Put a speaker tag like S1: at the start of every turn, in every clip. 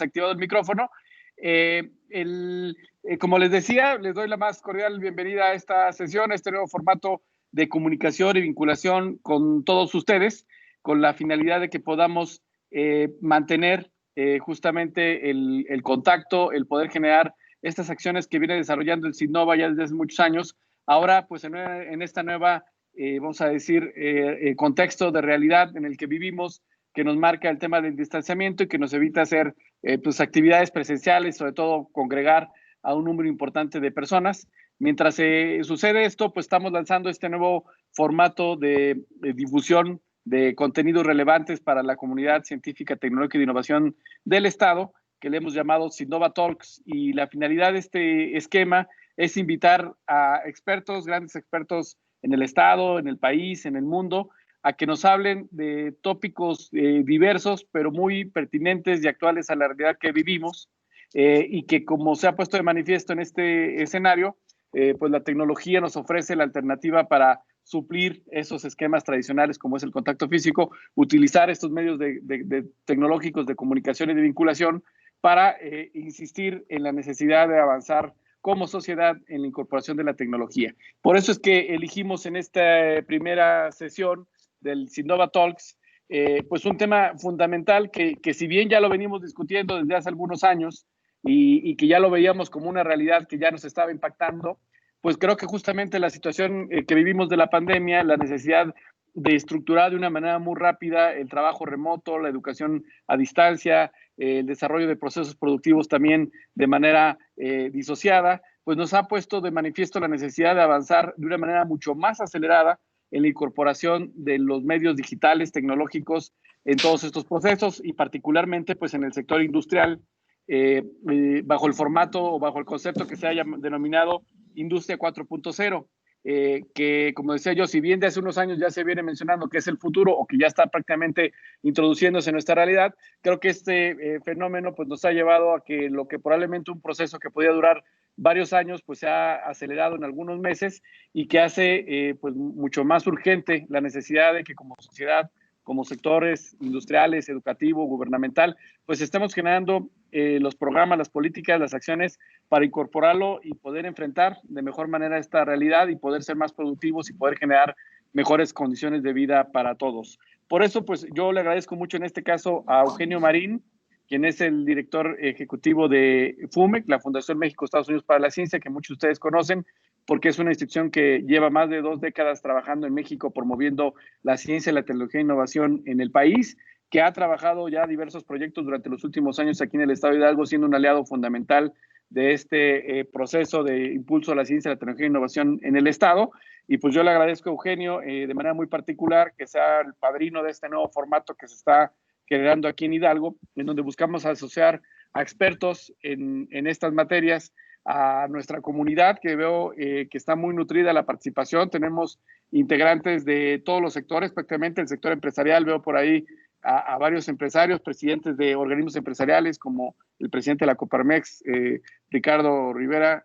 S1: desactivado el micrófono. Como les decía, les doy la más cordial bienvenida a esta sesión, a este nuevo formato de comunicación y vinculación con todos ustedes, con la finalidad de que podamos mantener justamente el contacto, el poder generar estas acciones que viene desarrollando el SIDNOVA ya desde hace muchos años. Ahora, pues en esta nueva, vamos a decir, contexto de realidad en el que vivimos, que nos marca el tema del distanciamiento y que nos evita hacer pues actividades presenciales, sobre todo congregar a un número importante de personas. Mientras sucede esto, pues estamos lanzando este nuevo formato de difusión de contenidos relevantes para la comunidad científica, tecnológica y de innovación del Estado, que le hemos llamado SIDNOVA Talks, y la finalidad de este esquema es invitar a expertos, grandes expertos en el Estado, en el país, en el mundo, a que nos hablen de tópicos diversos, pero muy pertinentes y actuales a la realidad que vivimos, y que, como se ha puesto de manifiesto en este escenario, pues la tecnología nos ofrece la alternativa para suplir esos esquemas tradicionales como es el contacto físico, utilizar estos medios tecnológicos de comunicación y de vinculación para insistir en la necesidad de avanzar como sociedad en la incorporación de la tecnología. Por eso es que elegimos en esta primera sesión del SIDNOVA Talks, pues un tema fundamental que si bien ya lo venimos discutiendo desde hace algunos años y que ya lo veíamos como una realidad que ya nos estaba impactando, pues creo que justamente la situación que vivimos de la pandemia, la necesidad de estructurar de una manera muy rápida el trabajo remoto, la educación a distancia, el desarrollo de procesos productivos también de manera disociada, pues nos ha puesto de manifiesto la necesidad de avanzar de una manera mucho más acelerada en la incorporación de los medios digitales, tecnológicos en todos estos procesos y particularmente pues en el sector industrial, bajo el formato o bajo el concepto que se haya denominado Industria 4.0, que como decía yo, si bien de hace unos años ya se viene mencionando que es el futuro o que ya está prácticamente introduciéndose en nuestra realidad, creo que este fenómeno pues nos ha llevado a que lo que probablemente un proceso que podía durar varios años pues se ha acelerado en algunos meses y que hace pues mucho más urgente la necesidad de que como sociedad, como sectores industriales, educativo, gubernamental, pues estemos generando los programas, las políticas, las acciones para incorporarlo y poder enfrentar de mejor manera esta realidad y poder ser más productivos y poder generar mejores condiciones de vida para todos. Por eso, pues yo le agradezco mucho en este caso a Eugenio Marín, quien es el director ejecutivo de FUMEC, la Fundación México-Estados Unidos para la Ciencia, que muchos de ustedes conocen, porque es una institución que lleva más de 2 décadas trabajando en México promoviendo la ciencia, la tecnología e innovación en el país, que ha trabajado ya diversos proyectos durante los últimos años aquí en el Estado de Hidalgo, siendo un aliado fundamental de este proceso de impulso a la ciencia, la tecnología e innovación en el Estado. Y pues yo le agradezco a Eugenio de manera muy particular que sea el padrino de este nuevo formato que se está generando aquí en Hidalgo, en donde buscamos asociar a expertos en estas materias, a nuestra comunidad, que veo que está muy nutrida la participación. Tenemos integrantes de todos los sectores, prácticamente el sector empresarial, veo por ahí a varios empresarios, presidentes de organismos empresariales como el presidente de la Coparmex, Ricardo Rivera,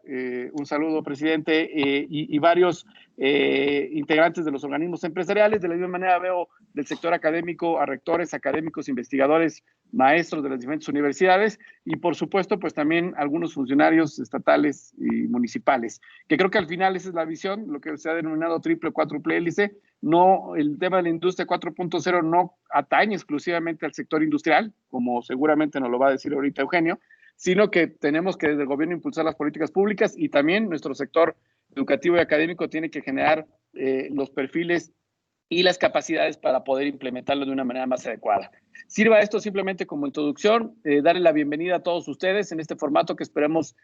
S1: un saludo, presidente, y varios integrantes de los organismos empresariales. De la misma manera veo del sector académico a rectores, académicos, investigadores, maestros de las diferentes universidades y por supuesto pues también algunos funcionarios estatales y municipales, que creo que al final esa es la visión, lo que se ha denominado triple, cuádruple hélice. No, el tema de la industria 4.0 no atañe exclusivamente al sector industrial, como seguramente nos lo va a decir ahorita Eugenio, sino que tenemos que desde el gobierno impulsar las políticas públicas y también nuestro sector educativo y académico tiene que generar los perfiles y las capacidades para poder implementarlo de una manera más adecuada. Sirva esto simplemente como introducción, darle la bienvenida a todos ustedes en este formato que esperemos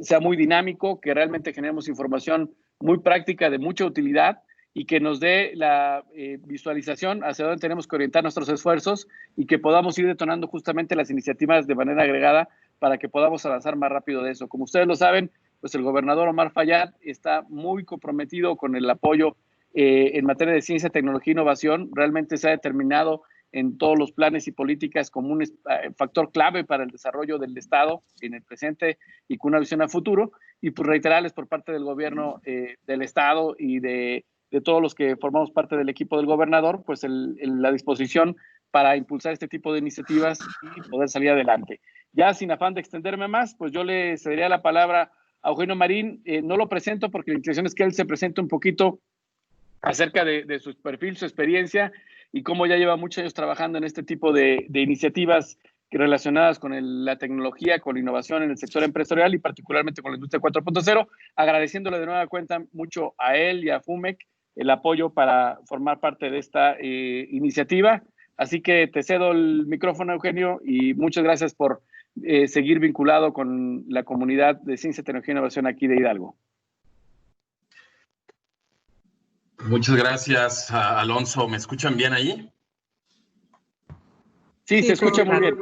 S1: sea muy dinámico, que realmente generemos información muy práctica de mucha utilidad y que nos dé la visualización hacia dónde tenemos que orientar nuestros esfuerzos y que podamos ir detonando justamente las iniciativas de manera agregada para que podamos avanzar más rápido de eso. Como ustedes lo saben, pues el gobernador Omar Fayad está muy comprometido con el apoyo en materia de ciencia, tecnología e innovación. Realmente se ha determinado en todos los planes y políticas como un factor clave para el desarrollo del Estado en el presente y con una visión a futuro. Y pues reiterarles por parte del gobierno del Estado y de todos los que formamos parte del equipo del gobernador, pues la disposición para impulsar este tipo de iniciativas y poder salir adelante. Ya sin afán de extenderme más, pues yo le cedería la palabra a Eugenio Marín. No lo presento porque la intención es que él se presente un poquito acerca de su perfil, su experiencia y cómo ya lleva muchos años trabajando en este tipo de iniciativas relacionadas con la tecnología, con la innovación en el sector empresarial y particularmente con la industria 4.0, agradeciéndole de nueva cuenta mucho a él y a FUMEC el apoyo para formar parte de esta iniciativa. Así que te cedo el micrófono, Eugenio, y muchas gracias por seguir vinculado con la comunidad de ciencia, tecnología e innovación aquí de Hidalgo.
S2: Muchas gracias, Alonso. ¿Me escuchan bien ahí?
S1: Sí, se escucha muy bien.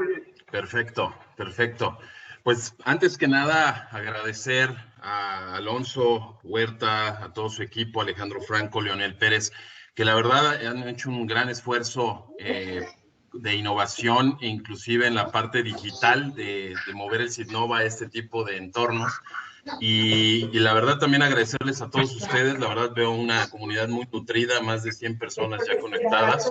S2: Perfecto, perfecto. Pues antes que nada, agradecer a Alonso Huerta, a todo su equipo, Alejandro Franco, Leonel Pérez, que la verdad han hecho un gran esfuerzo de innovación, inclusive en la parte digital, de mover el Citnova a este tipo de entornos. Y la verdad también agradecerles a todos ustedes. La verdad veo una comunidad muy nutrida, más de 100 personas ya conectadas,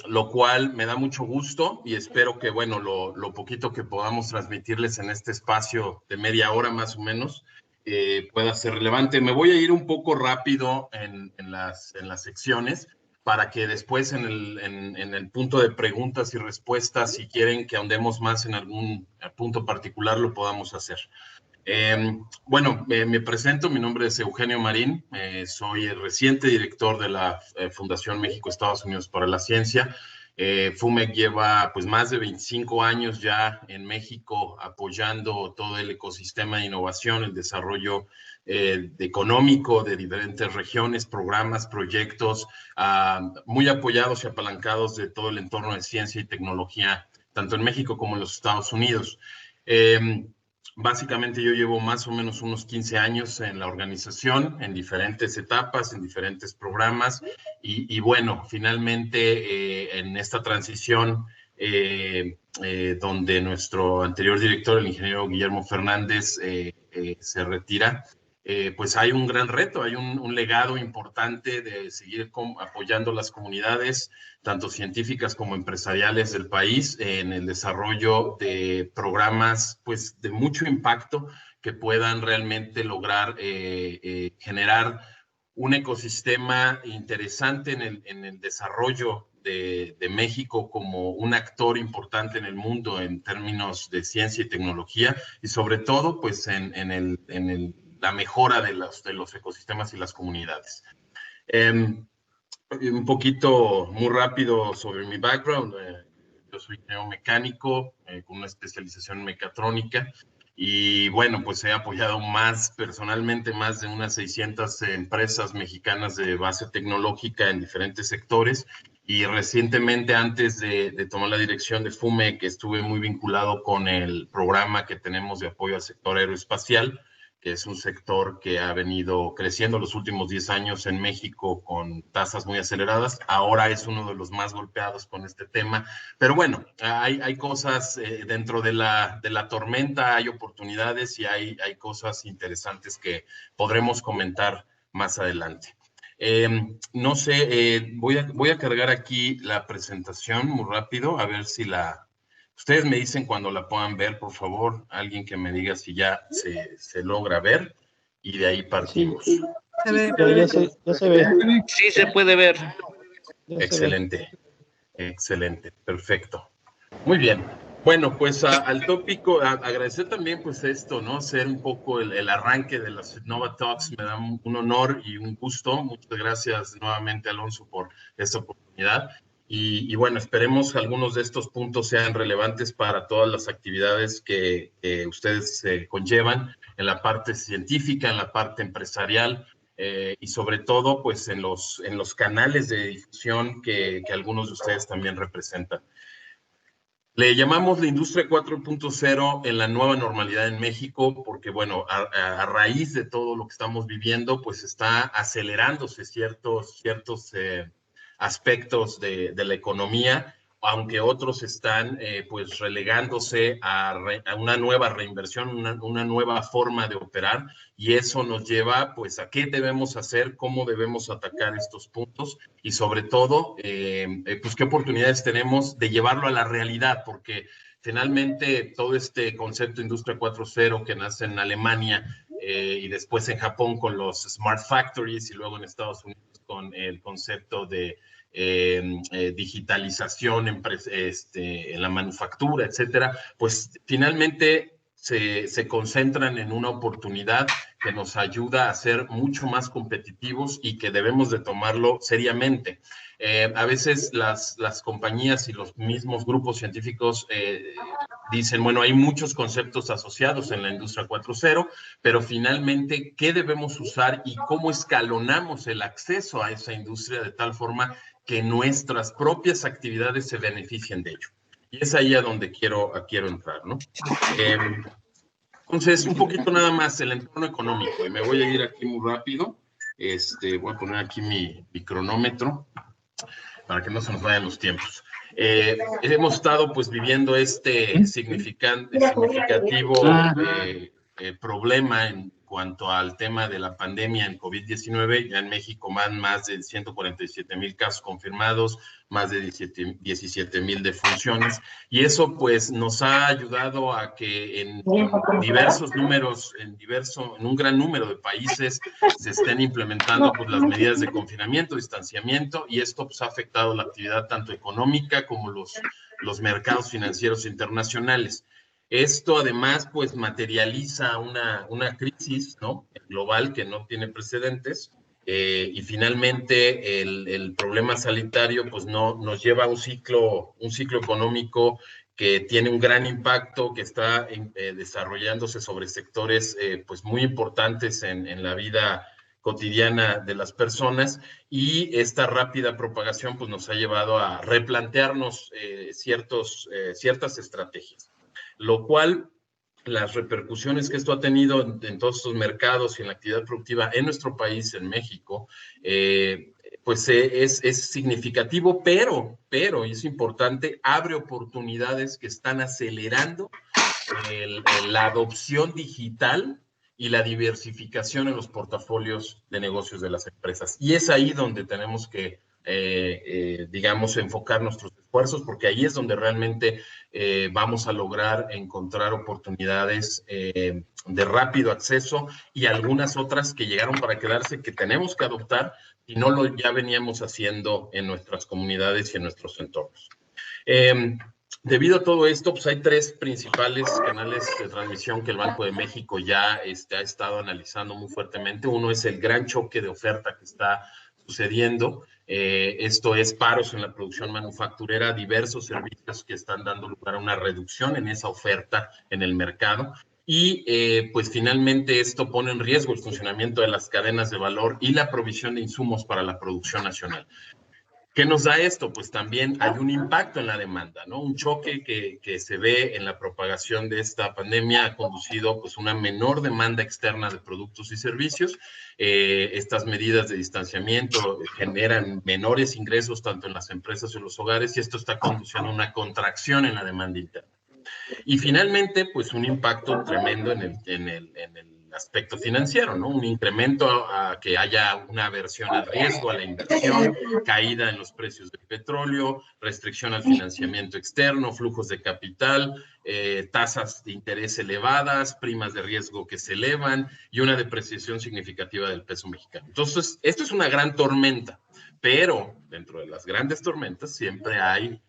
S2: lo cual me da mucho gusto y espero que, bueno, lo poquito que podamos transmitirles en este espacio de media hora más o menos pueda ser relevante. Me voy a ir un poco rápido en las secciones para que después en el punto de preguntas y respuestas, si quieren que ahondemos más en algún punto particular, lo podamos hacer. Bueno, me presento, mi nombre es Eugenio Marín, soy el reciente director de la Fundación México-Estados Unidos para la Ciencia. FUMEC lleva pues más de 25 años ya en México apoyando todo el ecosistema de innovación, el desarrollo económico de diferentes regiones, programas, proyectos, muy apoyados y apalancados de todo el entorno de ciencia y tecnología, tanto en México como en los Estados Unidos. Básicamente yo llevo más o menos unos 15 años en la organización, en diferentes etapas, en diferentes programas y bueno, finalmente en esta transición donde nuestro anterior director, el ingeniero Guillermo Fernández, se retira, pues hay un gran reto, hay un legado importante de seguir apoyando las comunidades, tanto científicas como empresariales del país, en el desarrollo de programas pues, de mucho impacto que puedan realmente lograr generar un ecosistema interesante en el desarrollo de México como un actor importante en el mundo en términos de ciencia y tecnología y sobre todo pues la mejora de los ecosistemas y las comunidades. Un poquito muy rápido sobre mi background. Yo soy geomecánico con una especialización en mecatrónica y bueno, pues he apoyado personalmente más de unas 600 empresas mexicanas de base tecnológica en diferentes sectores y recientemente antes de tomar la dirección de FUMEC estuve muy vinculado con el programa que tenemos de apoyo al sector aeroespacial, que es un sector que ha venido creciendo los últimos 10 años en México con tasas muy aceleradas. Ahora es uno de los más golpeados con este tema. Pero bueno, hay cosas dentro de la tormenta, hay oportunidades y hay cosas interesantes que podremos comentar más adelante. No sé, voy a cargar aquí la presentación muy rápido, a ver si ustedes me dicen cuando la puedan ver, por favor, alguien que me diga si ya se logra ver y de ahí partimos.
S3: Sí, ya se ve.
S1: Sí, se puede ver.
S2: Excelente, excelente, perfecto. Muy bien. Bueno, pues al tópico, agradecer también pues esto, ¿no? Ser un poco el arranque de las Nova Talks, me da un honor y un gusto. Muchas gracias nuevamente, Alonso, por esta oportunidad. Y bueno, esperemos que algunos de estos puntos sean relevantes para todas las actividades que ustedes conllevan en la parte científica, en la parte empresarial y sobre todo pues en los canales de difusión que algunos de ustedes también representan. Le llamamos la industria 4.0 en la nueva normalidad en México porque, bueno, a raíz de todo lo que estamos viviendo, pues está acelerándose ciertos aspectos de la economía aunque otros están pues relegándose a una nueva reinversión, una nueva forma de operar, y eso nos lleva pues a qué debemos hacer, cómo debemos atacar estos puntos y sobre todo pues qué oportunidades tenemos de llevarlo a la realidad, porque finalmente todo este concepto de Industria 4.0 que nace en Alemania y después en Japón con los Smart Factories y luego en Estados Unidos con el concepto de digitalización en la manufactura, etcétera, pues finalmente se concentran en una oportunidad que nos ayuda a ser mucho más competitivos y que debemos de tomarlo seriamente. A veces las compañías y los mismos grupos científicos dicen, bueno, hay muchos conceptos asociados en la industria 4.0, pero finalmente, ¿qué debemos usar y cómo escalonamos el acceso a esa industria de tal forma que nuestras propias actividades se beneficien de ello? Y es ahí a donde quiero entrar, ¿no? Entonces, un poquito nada más el entorno económico, y me voy a ir aquí muy rápido. Voy a poner aquí mi cronómetro para que no se nos vayan los tiempos. Hemos estado pues viviendo este significativo problema en cuanto al tema de la pandemia en COVID-19. Ya en México van más de 147,000 casos confirmados, más de 17,000 defunciones, y eso pues nos ha ayudado a que en diversos números, en un gran número de países se estén implementando pues las medidas de confinamiento, distanciamiento, y esto pues ha afectado la actividad tanto económica como los mercados financieros internacionales. Esto además pues materializa una crisis, ¿no?, global que no tiene precedentes, y finalmente el problema sanitario pues nos lleva a un ciclo económico que tiene un gran impacto, que está desarrollándose sobre sectores pues muy importantes en la vida cotidiana de las personas, y esta rápida propagación pues nos ha llevado a replantearnos ciertas estrategias, lo cual las repercusiones que esto ha tenido en todos estos mercados y en la actividad productiva en nuestro país, en México, pues es significativo, pero y es importante, abre oportunidades que están acelerando la adopción digital y la diversificación en los portafolios de negocios de las empresas. Y es ahí donde tenemos que, digamos, enfocar nuestros esfuerzos, porque ahí es donde realmente vamos a lograr encontrar oportunidades de rápido acceso y algunas otras que llegaron para quedarse, que tenemos que adoptar y no lo ya veníamos haciendo en nuestras comunidades y en nuestros entornos. Debido a todo esto, pues hay tres principales canales de transmisión que el Banco de México ya ha estado analizando muy fuertemente. Uno es el gran choque de oferta que está sucediendo. Esto es paros en la producción manufacturera, diversos servicios que están dando lugar a una reducción en esa oferta en el mercado. Y pues finalmente esto pone en riesgo el funcionamiento de las cadenas de valor y la provisión de insumos para la producción nacional. ¿Qué nos da esto? Pues también hay un impacto en la demanda, ¿no? Un choque que se ve en la propagación de esta pandemia ha conducido pues una menor demanda externa de productos y servicios. Estas medidas de distanciamiento generan menores ingresos tanto en las empresas y en los hogares, y esto está conduciendo a una contracción en la demanda interna. Y finalmente, pues un impacto tremendo en el aspecto financiero, ¿no? Un incremento a que haya una aversión al riesgo, a la inversión, caída en los precios del petróleo, restricción al financiamiento externo, flujos de capital, tasas de interés elevadas, primas de riesgo que se elevan y una depreciación significativa del peso mexicano. Entonces, esto es una gran tormenta, pero dentro de las grandes tormentas siempre hay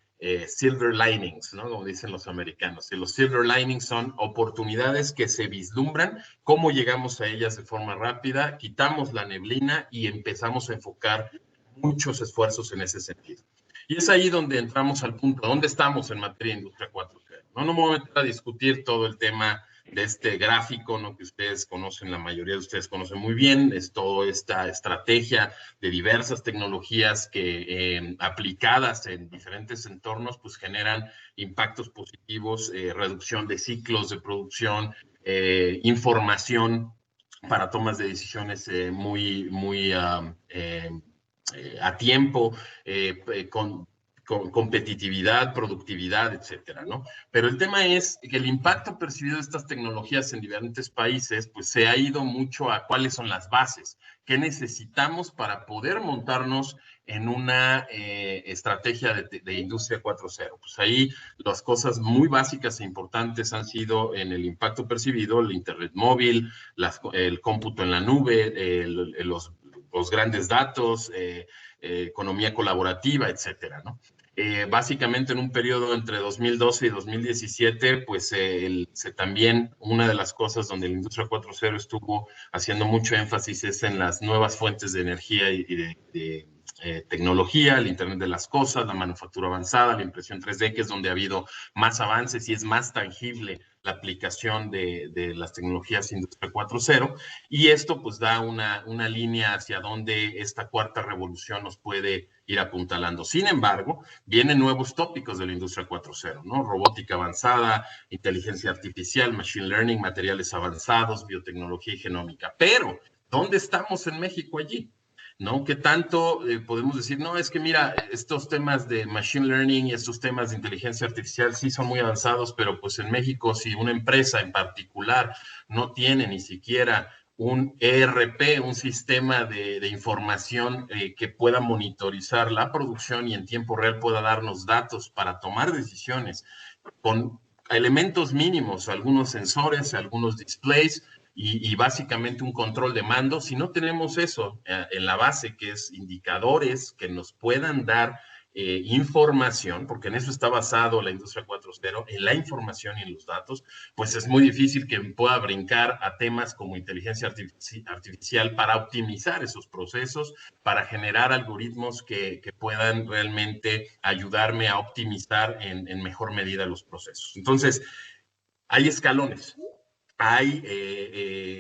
S2: silver linings, ¿no?, como dicen los americanos. Y los silver linings son oportunidades que se vislumbran, cómo llegamos a ellas de forma rápida, quitamos la neblina y empezamos a enfocar muchos esfuerzos en ese sentido. Y es ahí donde entramos al punto, ¿dónde estamos en materia de Industria 4.0? No me voy a meter a discutir todo el tema de este gráfico, ¿no?, que ustedes conocen, la mayoría de ustedes conocen muy bien. Es toda esta estrategia de diversas tecnologías que aplicadas en diferentes entornos pues generan impactos positivos, reducción de ciclos de producción, información para tomas de decisiones muy a tiempo, competitividad, productividad, etcétera, ¿no? Pero el tema es que el impacto percibido de estas tecnologías en diferentes países, pues se ha ido mucho a cuáles son las bases, qué necesitamos para poder montarnos en una estrategia de industria 4.0. Pues ahí las cosas muy básicas e importantes han sido en el impacto percibido, el internet móvil, el cómputo en la nube, los grandes datos, economía colaborativa, etcétera, ¿no? Básicamente en un periodo entre 2012 y 2017, pues también una de las cosas donde la industria 4.0 estuvo haciendo mucho énfasis es en las nuevas fuentes de energía y de tecnología, el Internet de las Cosas, la manufactura avanzada, la impresión 3D, que es donde ha habido más avances y es más tangible la aplicación de las tecnologías Industria 4.0, y esto pues da una línea hacia donde esta cuarta revolución nos puede ir apuntalando. Sin embargo, vienen nuevos tópicos de la Industria 4.0, ¿no? Robótica avanzada, inteligencia artificial, machine learning, materiales avanzados, biotecnología y genómica. Pero, ¿dónde estamos en México allí? ¿No? ¿Qué tanto podemos decir? No, es que mira, estos temas de machine learning y estos temas de inteligencia artificial sí son muy avanzados, pero pues en México si una empresa en particular no tiene ni siquiera un ERP, un sistema de información que pueda monitorizar la producción y en tiempo real pueda darnos datos para tomar decisiones con elementos mínimos, algunos sensores, algunos displays, y básicamente un control de mando. Si no tenemos eso en la base, que es indicadores que nos puedan dar información, porque en eso está basado la industria 4.0, en la información y en los datos, pues es muy difícil que pueda brincar a temas como inteligencia artificial para optimizar esos procesos, para generar algoritmos que puedan realmente ayudarme a optimizar en mejor medida los procesos. Entonces, hay escalones. Hay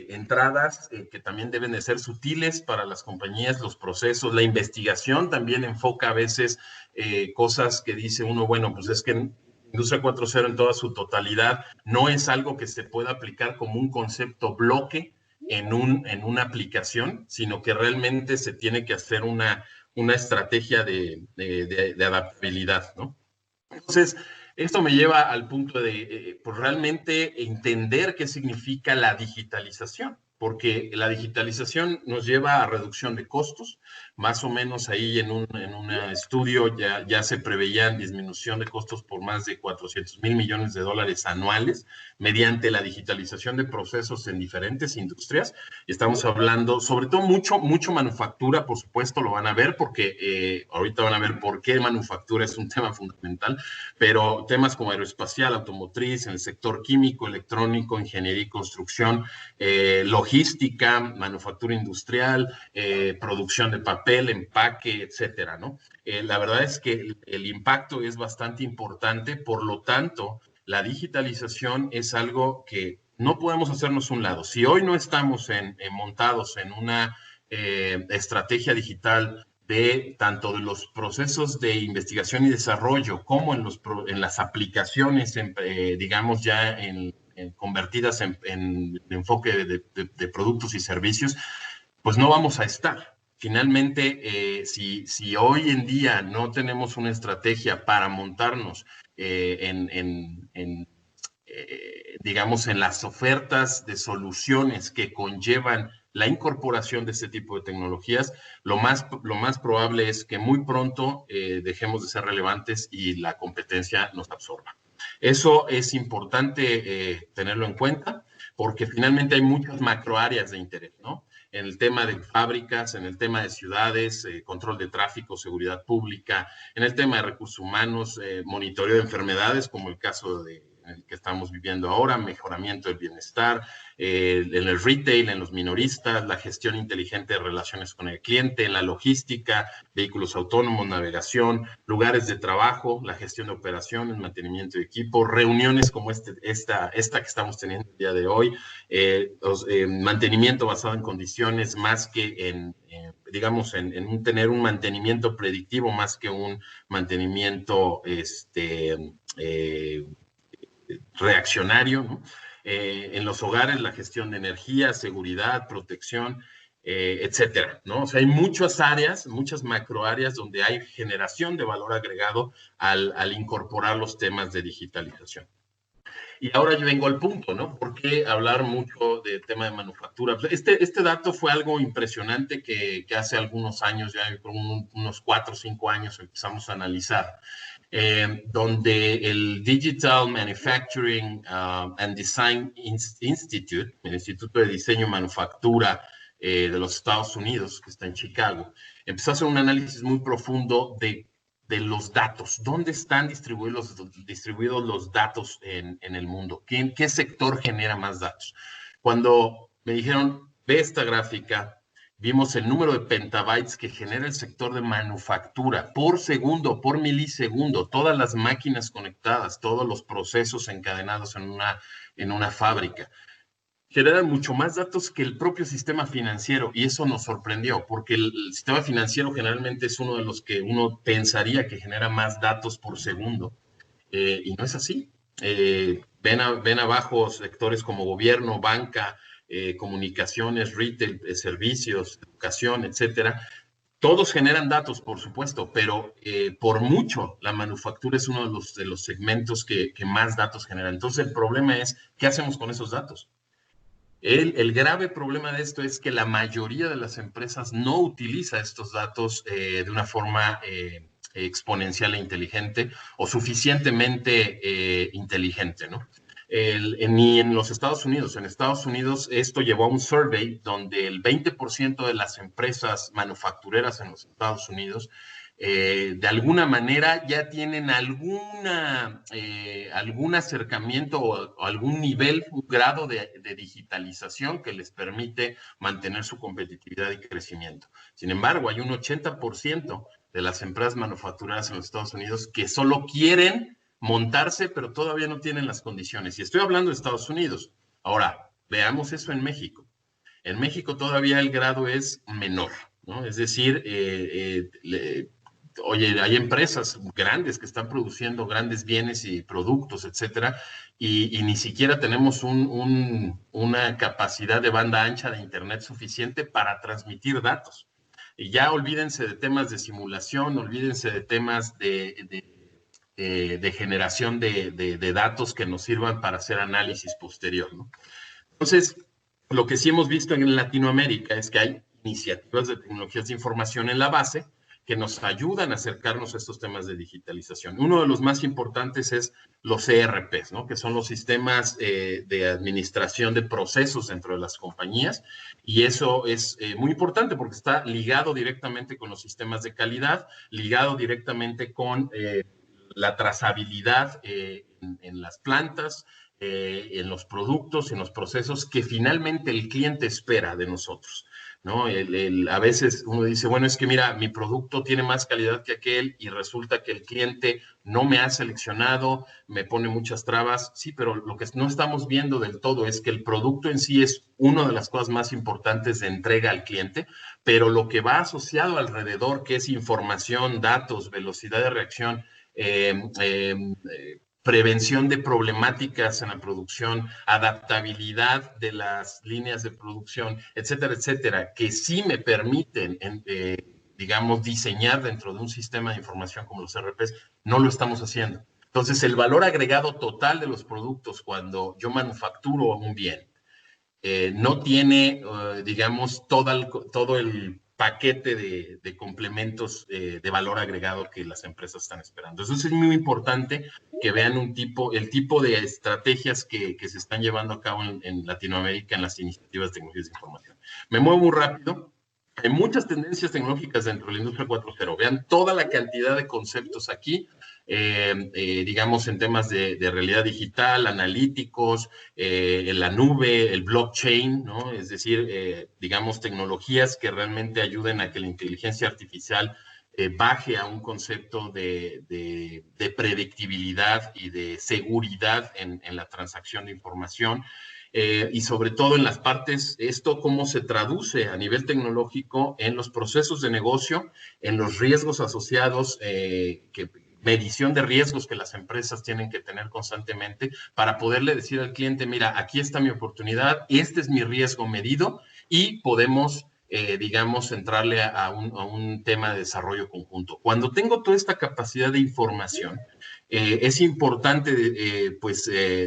S2: entradas que también deben de ser sutiles para las compañías, los procesos, la investigación también enfoca a veces cosas que dice uno, bueno, pues es que Industria 4.0 en toda su totalidad no es algo que se pueda aplicar como un concepto bloque en una aplicación, sino que realmente se tiene que hacer una estrategia de adaptabilidad, ¿no? Entonces, esto me lleva al punto de pues realmente entender qué significa la digitalización, porque la digitalización nos lleva a reducción de costos. Más o menos ahí en un estudio ya se preveían disminución de costos por más de 400,000 millones de dólares anuales mediante la digitalización de procesos en diferentes industrias. Y estamos hablando, sobre todo, mucho manufactura, por supuesto, lo van a ver, porque ahorita van a ver por qué manufactura es un tema fundamental, pero temas como aeroespacial, automotriz, en el sector químico, electrónico, ingeniería y construcción, logística, manufactura industrial, producción de papel, empaque, etcétera, ¿no? La verdad es que el impacto es bastante importante, por lo tanto, la digitalización es algo que no podemos hacernos un lado. Si hoy no estamos montados en una estrategia digital de tanto de los procesos de investigación y desarrollo como en las aplicaciones, digamos ya convertidas en enfoque de productos y servicios, pues no vamos a estar. Finalmente, si hoy en día no tenemos una estrategia para montarnos digamos, en las ofertas de soluciones que conllevan la incorporación de este tipo de tecnologías, lo más probable es que muy pronto dejemos de ser relevantes y la competencia nos absorba. Eso es importante tenerlo en cuenta, porque finalmente hay muchas macroáreas de interés, ¿no? En el tema de fábricas, en el tema de ciudades, control de tráfico, seguridad pública, en el tema de recursos humanos, monitoreo de enfermedades, como el caso que estamos viviendo ahora, mejoramiento del bienestar, en el retail, en los minoristas, la gestión inteligente de relaciones con el cliente, en la logística, vehículos autónomos, navegación, lugares de trabajo, la gestión de operaciones, mantenimiento de equipo, reuniones como esta que estamos teniendo el día de hoy, mantenimiento basado en condiciones más que digamos, en tener un mantenimiento predictivo más que un mantenimiento reaccionario, ¿no? En los hogares, la gestión de energía, seguridad, protección, etcétera, ¿no? O sea, hay muchas áreas, muchas macroáreas donde hay generación de valor agregado al incorporar los temas de digitalización. Y ahora yo vengo al punto, ¿no? ¿Por qué hablar mucho del tema de manufactura? Este dato fue algo impresionante que hace algunos años, ya unos 4 o 5 años empezamos a analizar, donde el Digital Manufacturing and Design Institute, el Instituto de Diseño y Manufactura de los Estados Unidos, que está en Chicago, empezó a hacer un análisis muy profundo de los datos. ¿Dónde están distribuidos los datos en el mundo? ¿Qué sector genera más datos? Cuando me dijeron, ve esta gráfica, vimos el número de petabytes que genera el sector de manufactura por segundo, por milisegundo, todas las máquinas conectadas, todos los procesos encadenados en una fábrica. Generan mucho más datos que el propio sistema financiero, y eso nos sorprendió, porque el sistema financiero generalmente es uno de los que uno pensaría que genera más datos por segundo, y no es así. Ven abajo sectores como gobierno, banca, comunicaciones, retail, servicios, educación, etcétera. Todos generan datos, por supuesto, pero por mucho la manufactura es uno de los segmentos que más datos generan. Entonces el problema es, ¿qué hacemos con esos datos? El grave problema de esto es que la mayoría de las empresas no utiliza estos datos de una forma exponencial e inteligente o suficientemente inteligente, ¿no? Ni en los Estados Unidos. En Estados Unidos esto llevó a un survey donde el 20% de las empresas manufactureras en los Estados Unidos de alguna manera ya tienen algún acercamiento o algún nivel, un grado de digitalización que les permite mantener su competitividad y crecimiento. Sin embargo, hay un 80% de las empresas manufactureras en los Estados Unidos que solo quieren montarse, pero todavía no tienen las condiciones. Y estoy hablando de Estados Unidos. Ahora, veamos eso en México. En México todavía el grado es menor, ¿no? Es decir, oye, hay empresas grandes que están produciendo grandes bienes y productos, etcétera, y ni siquiera tenemos una capacidad de banda ancha de Internet suficiente para transmitir datos. Y ya olvídense de temas de simulación, olvídense de temas de generación de datos que nos sirvan para hacer análisis posterior, ¿no? Entonces, lo que sí hemos visto en Latinoamérica es que hay iniciativas de tecnologías de información en la base que nos ayudan a acercarnos a estos temas de digitalización. Uno de los más importantes es los ERPs, ¿no? Que son los sistemas de administración de procesos dentro de las compañías, y eso es muy importante porque está ligado directamente con los sistemas de calidad, ligado directamente con la trazabilidad en las plantas, en los productos, en los procesos que finalmente el cliente espera de nosotros, ¿no? A veces uno dice, bueno, es que mira, mi producto tiene más calidad que aquel y resulta que el cliente no me ha seleccionado, me pone muchas trabas. Sí, pero lo que no estamos viendo del todo es que el producto en sí es una de las cosas más importantes de entrega al cliente, pero lo que va asociado alrededor, que es información, datos, velocidad de reacción, prevención de problemáticas en la producción, adaptabilidad de las líneas de producción, etcétera, etcétera, que sí me permiten, digamos, diseñar dentro de un sistema de información como los ERPs, no lo estamos haciendo. Entonces, el valor agregado total de los productos cuando yo manufacturo un bien no tiene, digamos, todo el paquete de complementos de valor agregado que las empresas están esperando. Eso es muy importante que vean el tipo de estrategias que se están llevando a cabo en Latinoamérica en las iniciativas de tecnologías de información. Me muevo muy rápido. Hay muchas tendencias tecnológicas dentro de la industria 4.0. Vean toda la cantidad de conceptos aquí, digamos, en temas de realidad digital, analíticos, en la nube, el blockchain, ¿no? Es decir, digamos, tecnologías que realmente ayuden a que la inteligencia artificial baje a un concepto de predictibilidad y de seguridad en la transacción de información. Y sobre todo en las partes, esto cómo se traduce a nivel tecnológico en los procesos de negocio, en los riesgos asociados, medición de riesgos que las empresas tienen que tener constantemente para poderle decir al cliente, mira, aquí está mi oportunidad, este es mi riesgo medido y podemos digamos, entrarle a un tema de desarrollo conjunto. Cuando tengo toda esta capacidad de información, es importante,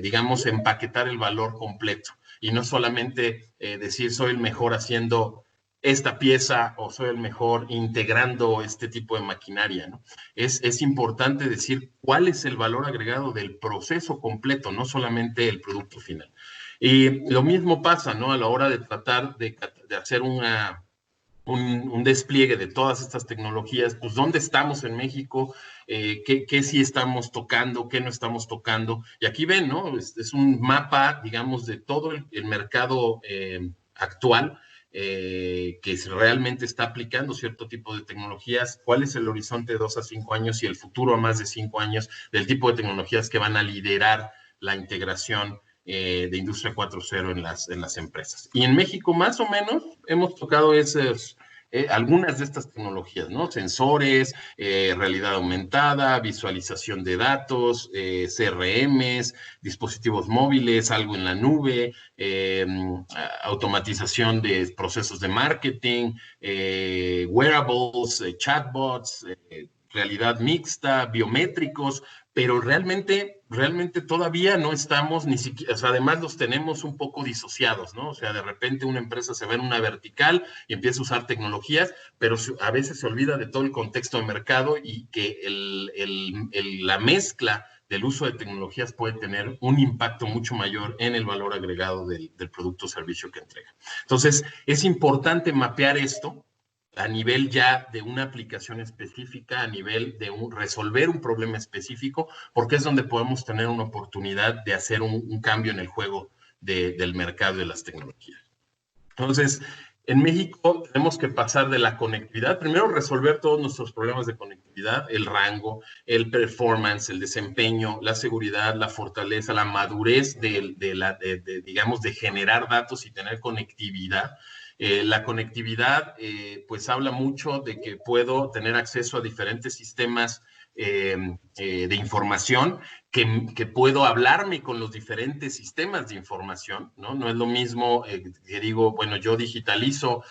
S2: digamos, empaquetar el valor completo y no solamente decir soy el mejor haciendo esta pieza o soy el mejor integrando este tipo de maquinaria, ¿no? Es importante decir cuál es el valor agregado del proceso completo, no solamente el producto final. Y lo mismo pasa, ¿no? A la hora de tratar de hacer un despliegue de todas estas tecnologías, pues dónde estamos en México, qué sí estamos tocando, qué no estamos tocando. Y aquí ven, ¿no? Es un mapa, digamos, de todo el mercado actual, que realmente está aplicando cierto tipo de tecnologías, cuál es el horizonte de 2 a 5 años y el futuro a más de 5 años del tipo de tecnologías que van a liderar la integración de Industria 4.0 en las empresas. Y en México más o menos hemos tocado algunas de estas tecnologías, ¿no? Sensores, realidad aumentada, visualización de datos, CRMs, dispositivos móviles, algo en la nube, automatización de procesos de marketing, wearables, chatbots, realidad mixta, biométricos, pero realmente todavía no estamos ni siquiera, o sea, además los tenemos un poco disociados, ¿no? O sea, de repente una empresa se ve en una vertical y empieza a usar tecnologías, pero a veces se olvida de todo el contexto de mercado y que la mezcla del uso de tecnologías puede tener un impacto mucho mayor en el valor agregado del producto o servicio que entrega. Entonces, es importante mapear esto a nivel ya de una aplicación específica, a nivel de resolver un problema específico, porque es donde podemos tener una oportunidad de hacer un cambio en el juego del mercado de las tecnologías. Entonces, en México tenemos que pasar de la conectividad, primero resolver todos nuestros problemas de conectividad, el rango, el performance, el desempeño, la seguridad, la fortaleza, la madurez digamos, de generar datos y tener conectividad. La conectividad, pues habla mucho de que puedo tener acceso a diferentes sistemas de información, que puedo hablarme con los diferentes sistemas de información, ¿no? No es lo mismo que digo, bueno, yo digitalizo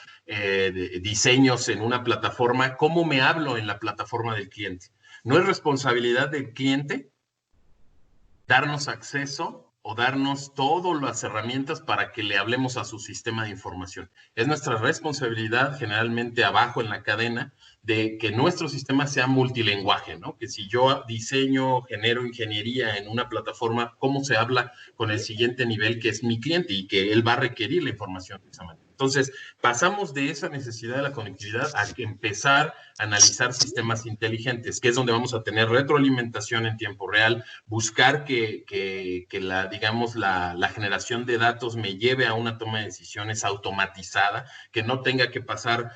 S2: diseños en una plataforma, ¿cómo me hablo en la plataforma del cliente? No es responsabilidad del cliente darnos acceso o darnos todas las herramientas para que le hablemos a su sistema de información. Es nuestra responsabilidad, generalmente abajo en la cadena, de que nuestro sistema sea multilenguaje, ¿no? Que si yo diseño, genero ingeniería en una plataforma, ¿cómo se habla con el siguiente nivel que es mi cliente y que él va a requerir la información de esa manera? Entonces, pasamos de esa necesidad de la conectividad a empezar a analizar sistemas inteligentes, que es donde vamos a tener retroalimentación en tiempo real, buscar que la generación de datos me lleve a una toma de decisiones automatizada, que no tenga que pasar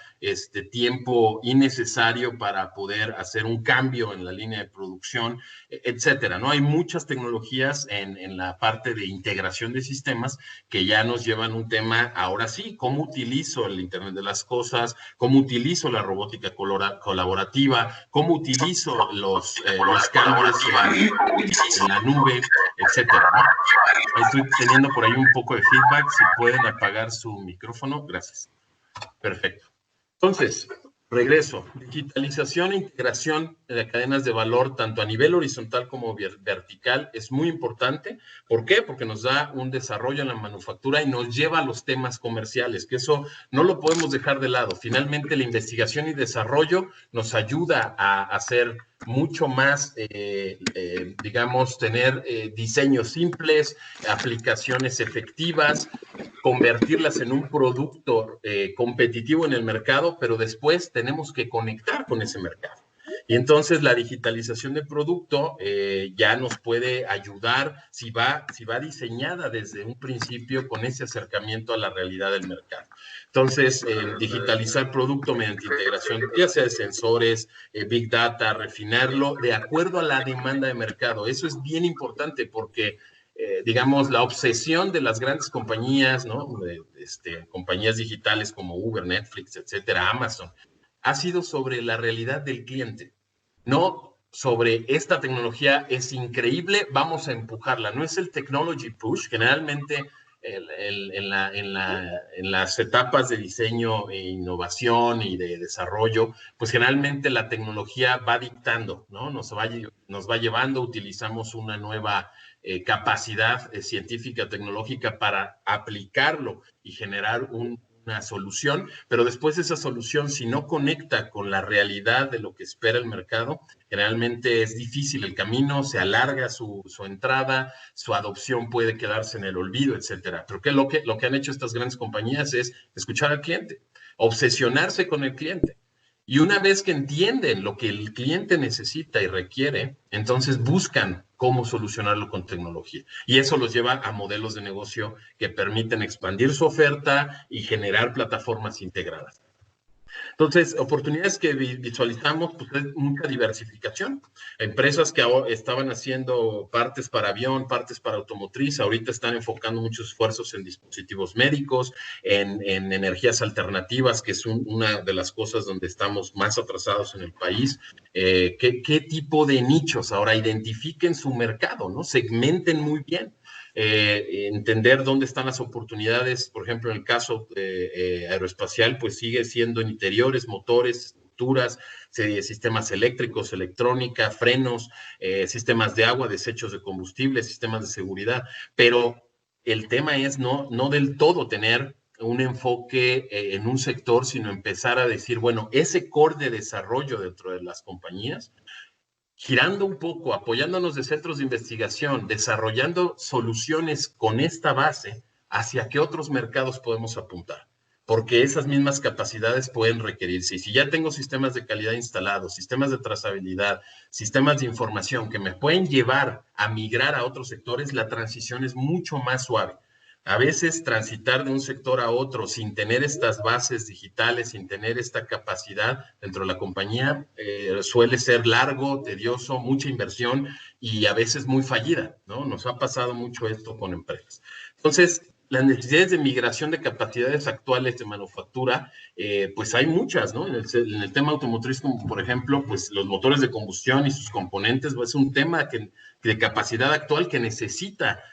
S2: tiempo innecesario para poder hacer un cambio en la línea de producción, etcétera, ¿no? Hay muchas tecnologías en la parte de integración de sistemas que ya nos llevan un tema, ahora sí, cómo utilizo el Internet de las Cosas, cómo utilizo la robótica colaborativa, cómo utilizo los cambios en la nube, etcétera, ¿no? Estoy teniendo por ahí un poco de feedback. Si pueden apagar su micrófono, gracias. Perfecto. Entonces, regreso. Digitalización e integración de cadenas de valor, tanto a nivel horizontal como vertical, es muy importante. ¿Por qué? Porque nos da un desarrollo en la manufactura y nos lleva a los temas comerciales, que eso no lo podemos dejar de lado. Finalmente, la investigación y desarrollo nos ayuda a hacer mucho más, digamos, tener diseños simples, aplicaciones efectivas, convertirlas en un producto competitivo en el mercado, pero después tenemos que conectar con ese mercado. Y entonces la digitalización del producto ya nos puede ayudar si va diseñada desde un principio con ese acercamiento a la realidad del mercado. Entonces, digitalizar producto mediante integración, ya sea de sensores, Big Data, refinarlo de acuerdo a la demanda de mercado. Eso es bien importante porque digamos, la obsesión de las grandes compañías, ¿no? Compañías digitales como Uber, Netflix, etcétera, Amazon, ha sido sobre la realidad del cliente, no sobre esta tecnología es increíble, vamos a empujarla. No es el technology push, generalmente en las etapas de diseño e innovación y de desarrollo, pues generalmente la tecnología va dictando, ¿no? Nos va llevando, utilizamos una nueva capacidad científica, tecnológica para aplicarlo y generar una solución, pero después esa solución, si no conecta con la realidad de lo que espera el mercado, generalmente es difícil el camino, se alarga su entrada, su adopción puede quedarse en el olvido, etcétera. Pero lo que han hecho estas grandes compañías es escuchar al cliente, obsesionarse con el cliente. Y una vez que entienden lo que el cliente necesita y requiere, entonces buscan cómo solucionarlo con tecnología. Y eso los lleva a modelos de negocio que permiten expandir su oferta y generar plataformas integradas. Entonces, oportunidades que visualizamos, pues es mucha diversificación. Empresas que estaban haciendo partes para avión, partes para automotriz, ahorita están enfocando muchos esfuerzos en dispositivos médicos, en energías alternativas, que es una de las cosas donde estamos más atrasados en el país. ¿Qué tipo de nichos? Ahora identifiquen su mercado, ¿no? Segmenten muy bien. Entender dónde están las oportunidades, por ejemplo, en el caso aeroespacial, pues sigue siendo en interiores, motores, estructuras, sistemas eléctricos, electrónica, frenos, sistemas de agua, desechos de combustible, sistemas de seguridad, pero el tema es no del todo tener un enfoque en un sector, sino empezar a decir, bueno, ese core de desarrollo dentro de las compañías, girando un poco, apoyándonos de centros de investigación, desarrollando soluciones con esta base, hacia qué otros mercados podemos apuntar. Porque esas mismas capacidades pueden requerirse. Y si ya tengo sistemas de calidad instalados, sistemas de trazabilidad, sistemas de información que me pueden llevar a migrar a otros sectores, la transición es mucho más suave. A veces transitar de un sector a otro sin tener estas bases digitales, sin tener esta capacidad dentro de la compañía, suele ser largo, tedioso, mucha inversión y a veces muy fallida, ¿no? Nos ha pasado mucho esto con empresas. Entonces, las necesidades de migración de capacidades actuales de manufactura, pues hay muchas, ¿no? En el tema automotriz, como por ejemplo, pues los motores de combustión y sus componentes, pues es un tema de capacidad actual que necesita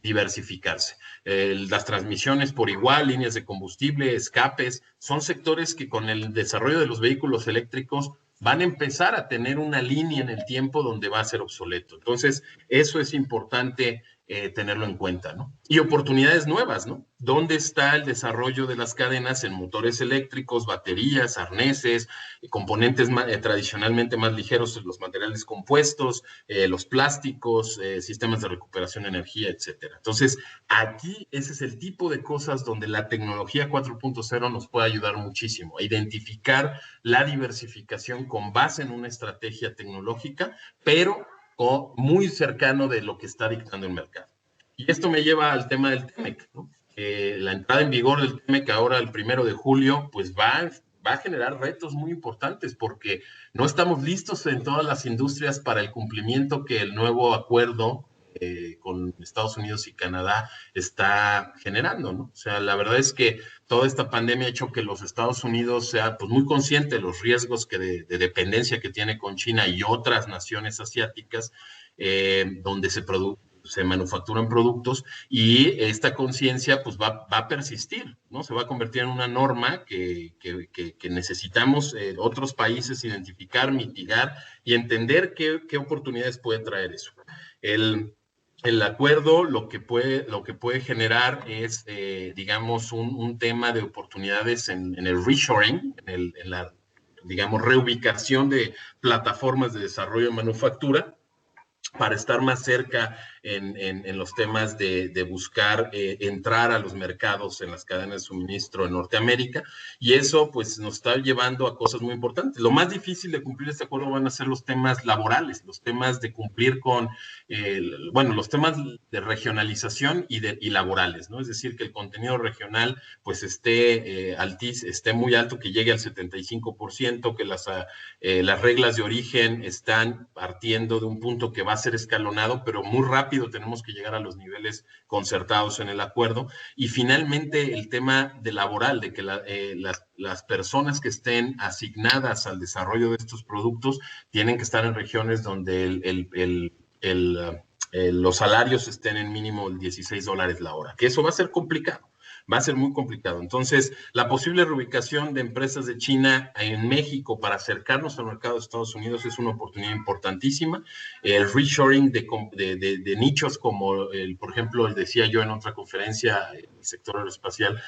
S2: diversificarse. Las transmisiones por igual, líneas de combustible, escapes, son sectores que con el desarrollo de los vehículos eléctricos van a empezar a tener una línea en el tiempo donde va a ser obsoleto. Entonces, eso es importante tenerlo en cuenta, ¿no? Y oportunidades nuevas, ¿no? ¿Dónde está el desarrollo de las cadenas en motores eléctricos, baterías, arneses, componentes tradicionalmente más ligeros, los materiales compuestos, los plásticos, sistemas de recuperación de energía, etcétera? Entonces, aquí ese es el tipo de cosas donde la tecnología 4.0 nos puede ayudar muchísimo, a identificar la diversificación con base en una estrategia tecnológica, pero muy cercano de lo que está dictando el mercado. Y esto me lleva al tema del TEMEC, ¿no? La entrada en vigor del TEMEC ahora el 1 de julio, pues va a generar retos muy importantes porque no estamos listos en todas las industrias para el cumplimiento que el nuevo acuerdo con Estados Unidos y Canadá está generando, ¿no? O sea, la verdad es que toda esta pandemia ha hecho que los Estados Unidos sea pues muy consciente de los riesgos de dependencia que tiene con China y otras naciones asiáticas donde se manufacturan productos y esta conciencia pues va a persistir, ¿no? Se va a convertir en una norma que necesitamos otros países identificar, mitigar y entender qué oportunidades puede traer eso. El acuerdo lo que puede generar es, digamos, un tema de oportunidades en el reshoring, en la, digamos, reubicación de plataformas de desarrollo de manufactura, para estar más cerca en los temas de buscar entrar a los mercados en las cadenas de suministro en Norteamérica, y eso pues nos está llevando a cosas muy importantes. Lo más difícil de cumplir este acuerdo van a ser los temas laborales, los temas de cumplir con, los temas de regionalización y laborales, ¿no? Es decir, que el contenido regional pues esté muy alto, que llegue al 75%, que las reglas de origen están partiendo de un punto que va a ser escalonado, pero muy rápido tenemos que llegar a los niveles concertados en el acuerdo. Y finalmente el tema de laboral, de que las personas que estén asignadas al desarrollo de estos productos tienen que estar en regiones donde los salarios estén en mínimo $16 la hora, que eso va a ser complicado. Va a ser muy complicado. Entonces, la posible reubicación de empresas de China en México para acercarnos al mercado de Estados Unidos es una oportunidad importantísima. El reshoring de nichos como, por ejemplo, decía yo en otra conferencia, el sector aeroespacial,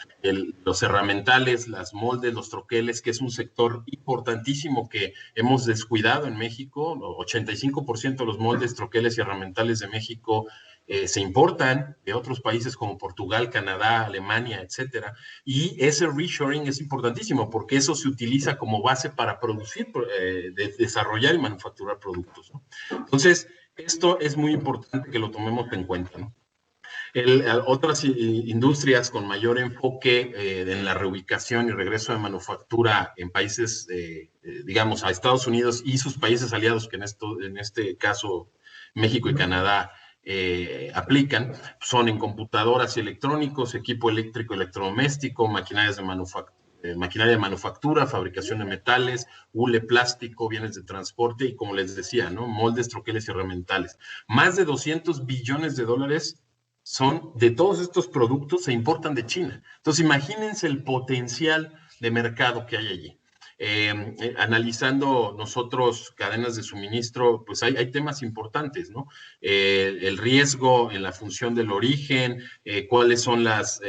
S2: los herramientales, las moldes, los troqueles, que es un sector importantísimo que hemos descuidado en México. 85% de los moldes, troqueles y herramientales de México se importan de otros países como Portugal, Canadá, Alemania, etcétera. Y ese reshoring es importantísimo porque eso se utiliza como base para producir, desarrollar y manufacturar productos, ¿no? Entonces, esto es muy importante que lo tomemos en cuenta, ¿no? Otras industrias con mayor enfoque en la reubicación y regreso de manufactura en países, digamos, a Estados Unidos y sus países aliados, que en este caso México y Canadá aplican, son en computadoras y electrónicos, equipo eléctrico, electrodoméstico, maquinaria de manufactura, fabricación de metales, hule, plástico, bienes de transporte y, como les decía, ¿no? Moldes, troqueles y herramientales. Más de $200 billones son de todos estos productos se importan de China. Entonces, imagínense el potencial de mercado que hay allí. Analizando nosotros cadenas de suministro, pues hay temas importantes, ¿no? El riesgo en la función del origen, cuáles son las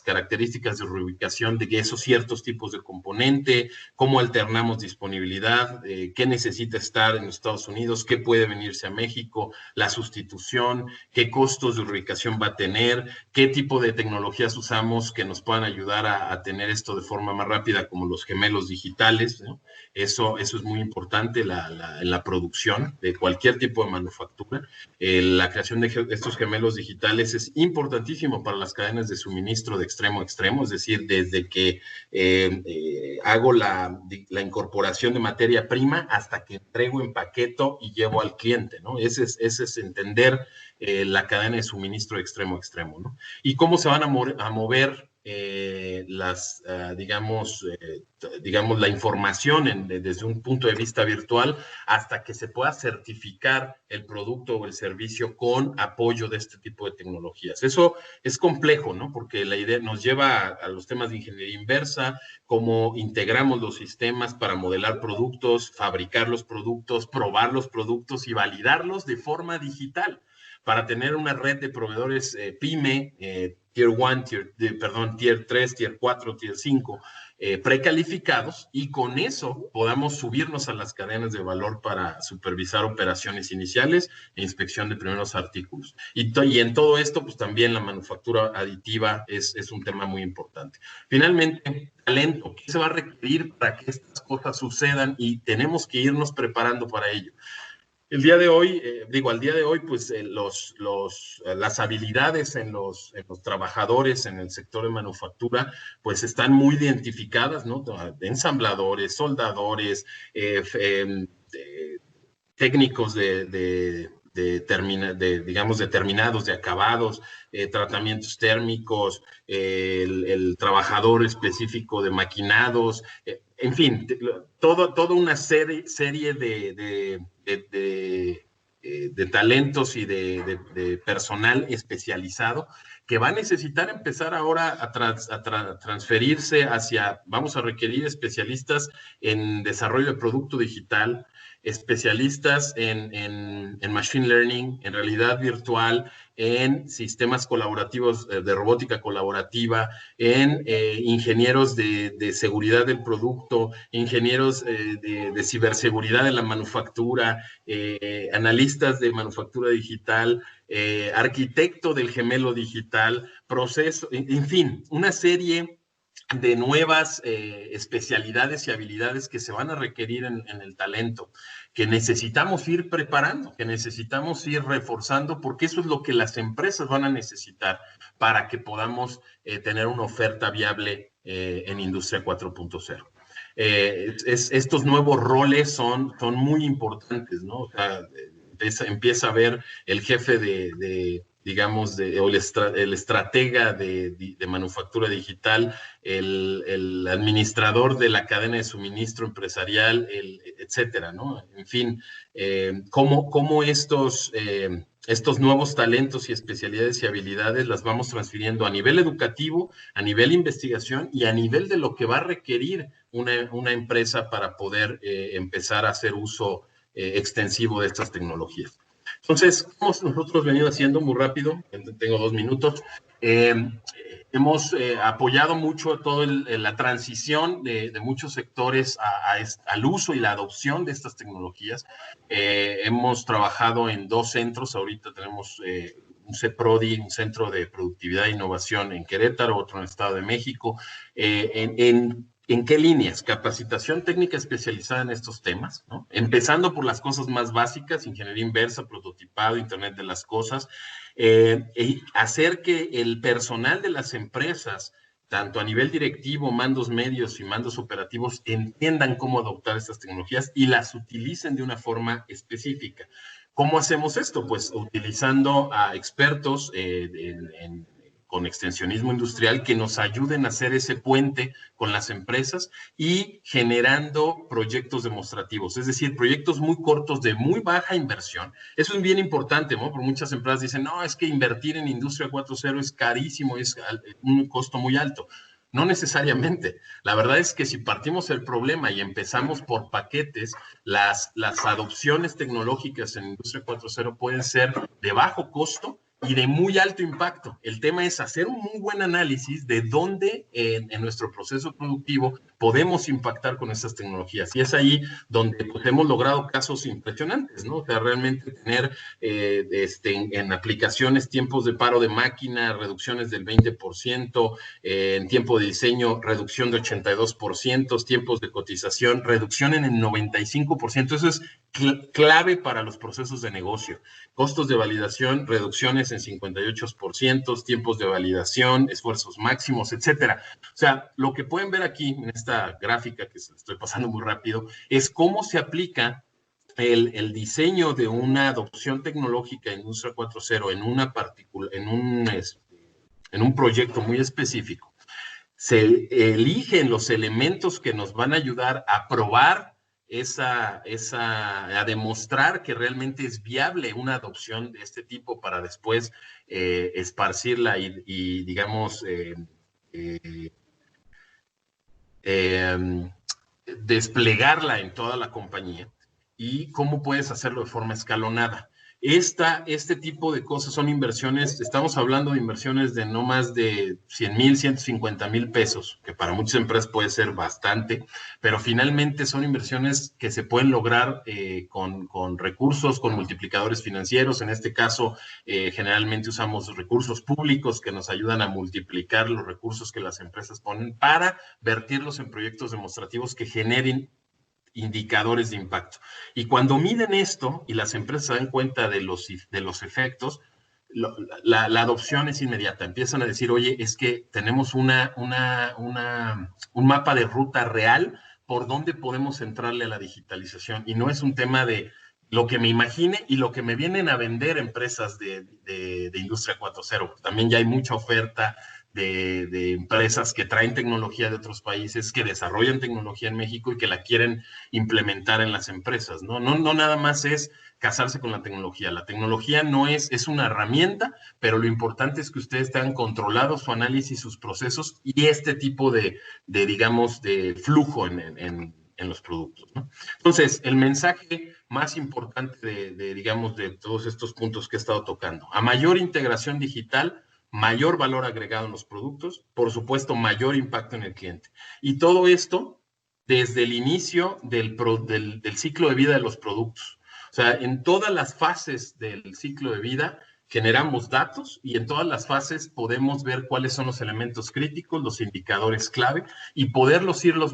S2: características de reubicación de esos ciertos tipos de componente, cómo alternamos disponibilidad, qué necesita estar en los Estados Unidos, qué puede venirse a México, la sustitución, qué costos de reubicación va a tener, qué tipo de tecnologías usamos que nos puedan ayudar a tener esto de forma más rápida, como los gemelos digitales, ¿no? Eso es muy importante en la producción de cualquier tipo de manufactura. La creación de estos gemelos digitales es importantísimo para las cadenas de suministro de extremo a extremo, es decir, desde que hago la incorporación de materia prima hasta que entrego, empaqueto y llevo al cliente, ¿no? Ese es entender la cadena de suministro de extremo a extremo, ¿no? Y cómo se van a mover digamos, la información desde un punto de vista virtual hasta que se pueda certificar el producto o el servicio con apoyo de este tipo de tecnologías. Eso es complejo, ¿no? Porque la idea nos lleva a los temas de ingeniería inversa, cómo integramos los sistemas para modelar productos, fabricar los productos, probar los productos y validarlos de forma digital para tener una red de proveedores PYME, Tier 1, Tier 3, Tier 4, Tier 5, precalificados, y con eso podamos subirnos a las cadenas de valor para supervisar operaciones iniciales e inspección de primeros artículos. Y en todo esto, pues también la manufactura aditiva es un tema muy importante. Finalmente, talento. ¿Qué se va a requerir para que estas cosas sucedan? Y tenemos que irnos preparando para ello. Al día de hoy, pues las habilidades en los trabajadores en el sector de manufactura, pues están muy identificadas, ¿no? Ensambladores, soldadores, técnicos digamos, determinados de acabados, tratamientos térmicos, el trabajador específico de maquinados, en fin, toda una serie de talentos y de personal especializado que va a necesitar empezar ahora a transferirse vamos a requerir especialistas en desarrollo de producto digital, especialistas en machine learning, en realidad virtual, en sistemas colaborativos de robótica colaborativa, en ingenieros de seguridad del producto, ingenieros de ciberseguridad de la manufactura, analistas de manufactura digital, arquitecto del gemelo digital, proceso, en fin, una serie de nuevas especialidades y habilidades que se van a requerir en el talento, que necesitamos ir preparando, que necesitamos ir reforzando, porque eso es lo que las empresas van a necesitar para que podamos tener una oferta viable en Industria 4.0. Estos nuevos roles son muy importantes, ¿no? O sea, empieza a ver el jefe digamos, o el estratega de manufactura digital, el administrador de la cadena de suministro empresarial, etcétera, ¿no? En fin, cómo estos estos nuevos talentos y especialidades y habilidades las vamos transfiriendo a nivel educativo, a nivel investigación y a nivel de lo que va a requerir una empresa para poder empezar a hacer uso extensivo de estas tecnologías. Entonces, ¿cómo nosotros venido haciendo? Muy rápido, tengo 2 minutos. Hemos apoyado mucho toda la transición de muchos sectores al uso y la adopción de estas tecnologías. Hemos trabajado en 2 centros, ahorita tenemos un CEPRODI, un Centro de Productividad e Innovación en Querétaro, otro en el Estado de México. ¿En qué líneas? Capacitación técnica especializada en estos temas, ¿no? Empezando por las cosas más básicas, ingeniería inversa, prototipado, Internet de las cosas, y hacer que el personal de las empresas, tanto a nivel directivo, mandos medios y mandos operativos, entiendan cómo adoptar estas tecnologías y las utilicen de una forma específica. ¿Cómo hacemos esto? Pues utilizando a expertos con extensionismo industrial que nos ayuden a hacer ese puente con las empresas y generando proyectos demostrativos, es decir, proyectos muy cortos de muy baja inversión. Eso es bien importante, ¿no? Porque muchas empresas dicen, no, es que invertir en Industria 4.0 es carísimo, es un costo muy alto. No necesariamente. La verdad es que si partimos el problema y empezamos por paquetes, las adopciones tecnológicas en Industria 4.0 pueden ser de bajo costo y de muy alto impacto. El tema es hacer un muy buen análisis de dónde en nuestro proceso productivo podemos impactar con estas tecnologías. Y es ahí donde pues, hemos logrado casos impresionantes, ¿no? O sea, realmente tener en aplicaciones tiempos de paro de máquina, reducciones del 20%, en tiempo de diseño, reducción de 82%, tiempos de cotización, reducción en el 95%. Eso es clave para los procesos de negocio. Costos de validación, reducciones en 58%, tiempos de validación, esfuerzos máximos, etcétera. O sea, lo que pueden ver aquí en esta gráfica que se estoy pasando muy rápido es cómo se aplica el diseño de una adopción tecnológica en Industria 4.0 en un proyecto muy específico. Se eligen los elementos que nos van a ayudar a probar a demostrar que realmente es viable una adopción de este tipo para después esparcirla y digamos, desplegarla en toda la compañía y cómo puedes hacerlo de forma escalonada. Este tipo de cosas son inversiones, estamos hablando de inversiones de no más de 100,000, 150,000 pesos, que para muchas empresas puede ser bastante, pero finalmente son inversiones que se pueden lograr con recursos, con multiplicadores financieros. En este caso, generalmente usamos recursos públicos que nos ayudan a multiplicar los recursos que las empresas ponen para vertirlos en proyectos demostrativos que generen indicadores de impacto. Y cuando miden esto y las empresas se dan cuenta de los efectos, la adopción es inmediata. Empiezan a decir, oye, es que tenemos un mapa de ruta real por donde podemos entrarle a la digitalización. Y no es un tema de lo que me imagine y lo que me vienen a vender empresas de Industria 4.0. También ya hay mucha oferta de empresas que traen tecnología de otros países, que desarrollan tecnología en México y que la quieren implementar en las empresas, ¿no? No nada más es casarse con la tecnología. La tecnología no es una herramienta, pero lo importante es que ustedes tengan controlado su análisis, sus procesos y este tipo digamos, de flujo en los productos, ¿no? Entonces, el mensaje más importante digamos, de todos estos puntos que he estado tocando, a mayor integración digital, mayor valor agregado en los productos, por supuesto, mayor impacto en el cliente. Y todo esto desde el inicio del ciclo de vida de los productos. O sea, en todas las fases del ciclo de vida generamos datos y en todas las fases podemos ver cuáles son los elementos críticos, los indicadores clave y poderlos irlos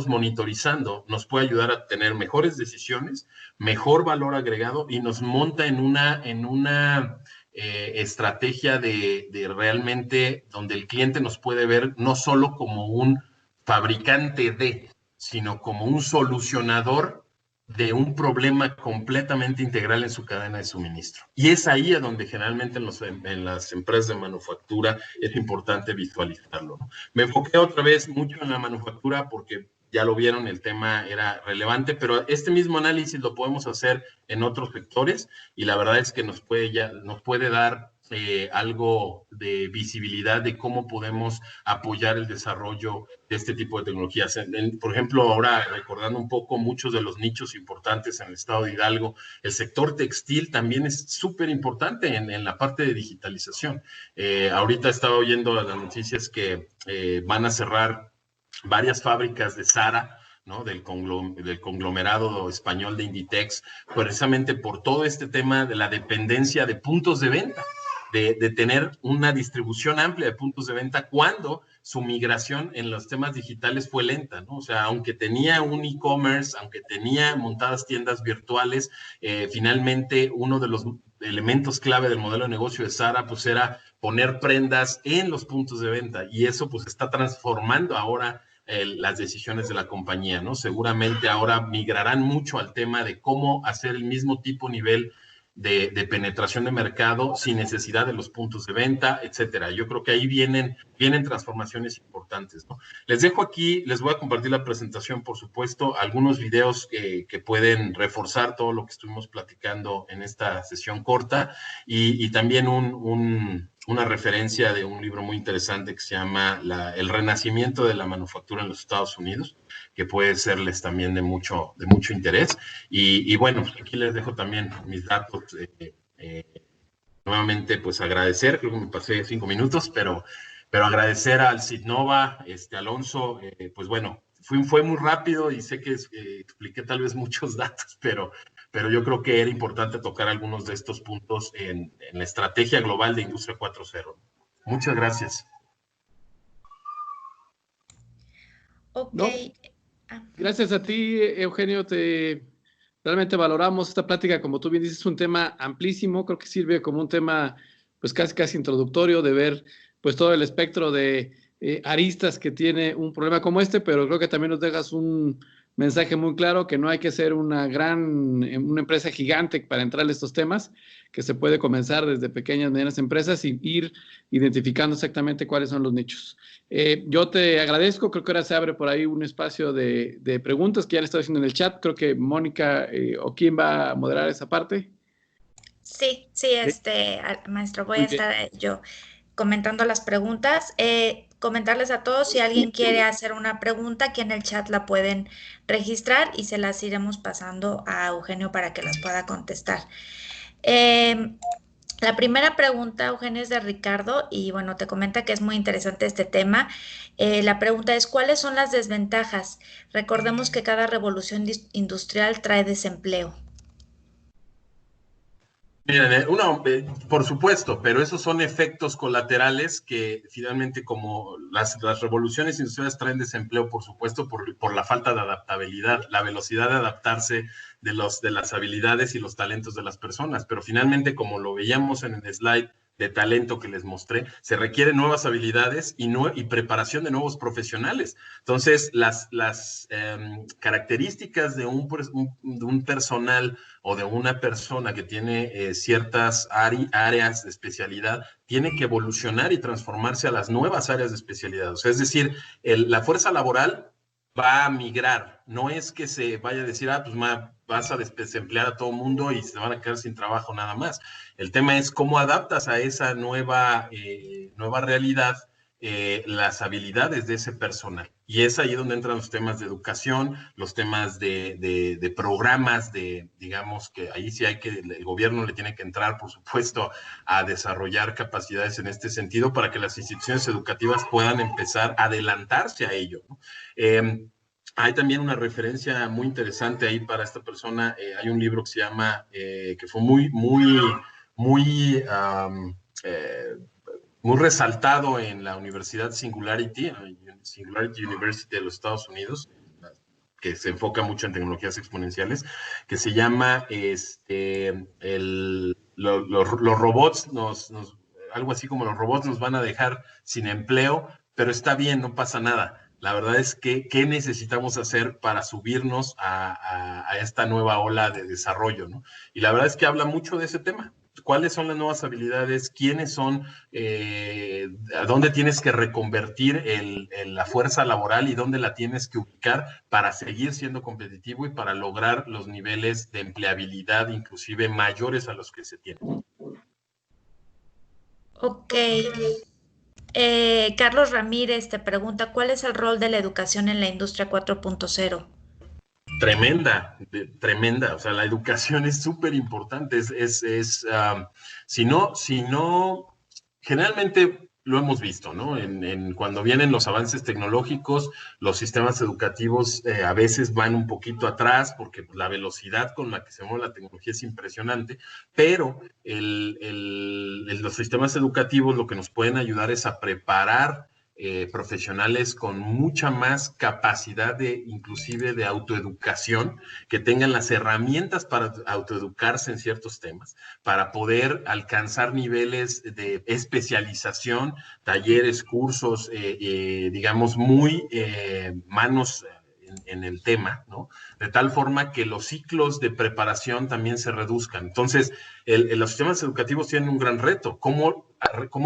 S2: monitorizando nos puede ayudar a tener mejores decisiones, mejor valor agregado y nos monta en una estrategia de realmente donde el cliente nos puede ver no solo como un fabricante sino como un solucionador de un problema completamente integral en su cadena de suministro. Y es ahí a donde generalmente en las empresas de manufactura es importante visualizarlo, ¿no? Me enfoqué otra vez mucho en la manufactura porque ya lo vieron, el tema era relevante, pero este mismo análisis lo podemos hacer en otros sectores y la verdad es que nos puede dar algo de visibilidad de cómo podemos apoyar el desarrollo de este tipo de tecnologías. Por ejemplo, ahora recordando un poco muchos de los nichos importantes en el estado de Hidalgo, el sector textil también es súper importante en la parte de digitalización. Ahorita estaba oyendo las noticias que van a cerrar varias fábricas de Zara, ¿no? Del conglomerado español de Inditex, precisamente por todo este tema de la dependencia de puntos de venta, de tener una distribución amplia de puntos de venta cuando su migración en los temas digitales fue lenta, ¿no? O sea, aunque tenía un e-commerce, aunque tenía montadas tiendas virtuales, finalmente uno de los elementos clave del modelo de negocio de Zara, pues era poner prendas en los puntos de venta y eso pues está transformando ahora las decisiones de la compañía, ¿no? Seguramente ahora migrarán mucho al tema de cómo hacer el mismo nivel de penetración de mercado sin necesidad de los puntos de venta, etcétera. Yo creo que ahí vienen transformaciones importantes, ¿no? Les dejo aquí, les voy a compartir la presentación, por supuesto, algunos videos que pueden reforzar todo lo que estuvimos platicando en esta sesión corta y también una referencia de un libro muy interesante que se llama El renacimiento de la manufactura en los Estados Unidos, que puede serles también de mucho interés. Y bueno, aquí les dejo también mis datos. Nuevamente, pues agradecer, creo que me pasé 5 minutos, pero agradecer al Citnova, Alonso, pues bueno, fue muy rápido y sé que expliqué tal vez muchos datos, pero yo creo que era importante tocar algunos de estos puntos en la estrategia global de Industria 4.0. Muchas gracias.
S4: Ok.
S1: No, gracias a ti, Eugenio. Realmente valoramos esta plática, como tú bien dices, es un tema amplísimo. Creo que sirve como un tema pues casi introductorio de ver pues todo el espectro de aristas que tiene un problema como este, pero creo que también nos dejas un mensaje muy claro que no hay que ser una empresa gigante para entrar en estos temas, que se puede comenzar desde pequeñas, medianas empresas y ir identificando exactamente cuáles son los nichos. Yo te agradezco, creo que ahora se abre por ahí un espacio de preguntas que ya le estoy haciendo en el chat. Creo que Mónica o quién va a moderar esa parte.
S4: Sí, maestro, voy a estar yo comentando las preguntas. Comentarles a todos, si alguien quiere hacer una pregunta, aquí en el chat la pueden registrar y se las iremos pasando a Eugenio para que las pueda contestar. La primera pregunta, Eugenio, es de Ricardo y bueno, te comenta que es muy interesante este tema. La pregunta es, ¿cuáles son las desventajas? Recordemos que cada revolución industrial trae desempleo.
S2: Miren, por supuesto, pero esos son efectos colaterales que finalmente, como las revoluciones industriales traen desempleo, por supuesto, por la falta de adaptabilidad, la velocidad de adaptarse de las habilidades y los talentos de las personas. Pero finalmente, como lo veíamos en el slide de talento que les mostré, se requieren nuevas habilidades y preparación de nuevos profesionales. Entonces, las características de un personal o de una persona que tiene ciertas áreas de especialidad, tiene que evolucionar y transformarse a las nuevas áreas de especialidad. O sea, es decir, la fuerza laboral va a migrar. No es que se vaya a decir, pues vas a desemplear a todo mundo y se van a quedar sin trabajo nada más. El tema es cómo adaptas a esa nueva realidad las habilidades de ese personal. Y es ahí donde entran los temas de educación, los temas de programas, digamos que ahí sí el gobierno le tiene que entrar, por supuesto, a desarrollar capacidades en este sentido para que las instituciones educativas puedan empezar a adelantarse a ello, ¿no? Hay también una referencia muy interesante ahí para esta persona. Hay un libro que se llama, que fue muy resaltado en la Universidad Singularity University de los Estados Unidos, que se enfoca mucho en tecnologías exponenciales, que se llama los robots algo así como los robots nos van a dejar sin empleo, pero está bien, no pasa nada. La verdad es que, ¿qué necesitamos hacer para subirnos a esta nueva ola de desarrollo, ¿no? Y la verdad es que habla mucho de ese tema. cuáles son las nuevas habilidades, quiénes son, a dónde tienes que reconvertir la fuerza laboral y dónde la tienes que ubicar para seguir siendo competitivo y para lograr los niveles de empleabilidad inclusive mayores a los que se tienen.
S4: Ok. Carlos Ramírez te pregunta, ¿cuál es el rol de la educación en la industria 4.0?
S2: Tremenda, tremenda. O sea, la educación es súper importante. Si no, generalmente lo hemos visto, ¿no? Cuando vienen los avances tecnológicos, los sistemas educativos a veces van un poquito atrás porque la velocidad con la que se mueve la tecnología es impresionante, pero los sistemas educativos lo que nos pueden ayudar es a preparar profesionales con mucha más capacidad inclusive de autoeducación, que tengan las herramientas para autoeducarse en ciertos temas, para poder alcanzar niveles de especialización, talleres, cursos, digamos, muy manos en el tema, ¿no? De tal forma que los ciclos de preparación también se reduzcan. Entonces, los sistemas educativos tienen un gran reto. ¿Cómo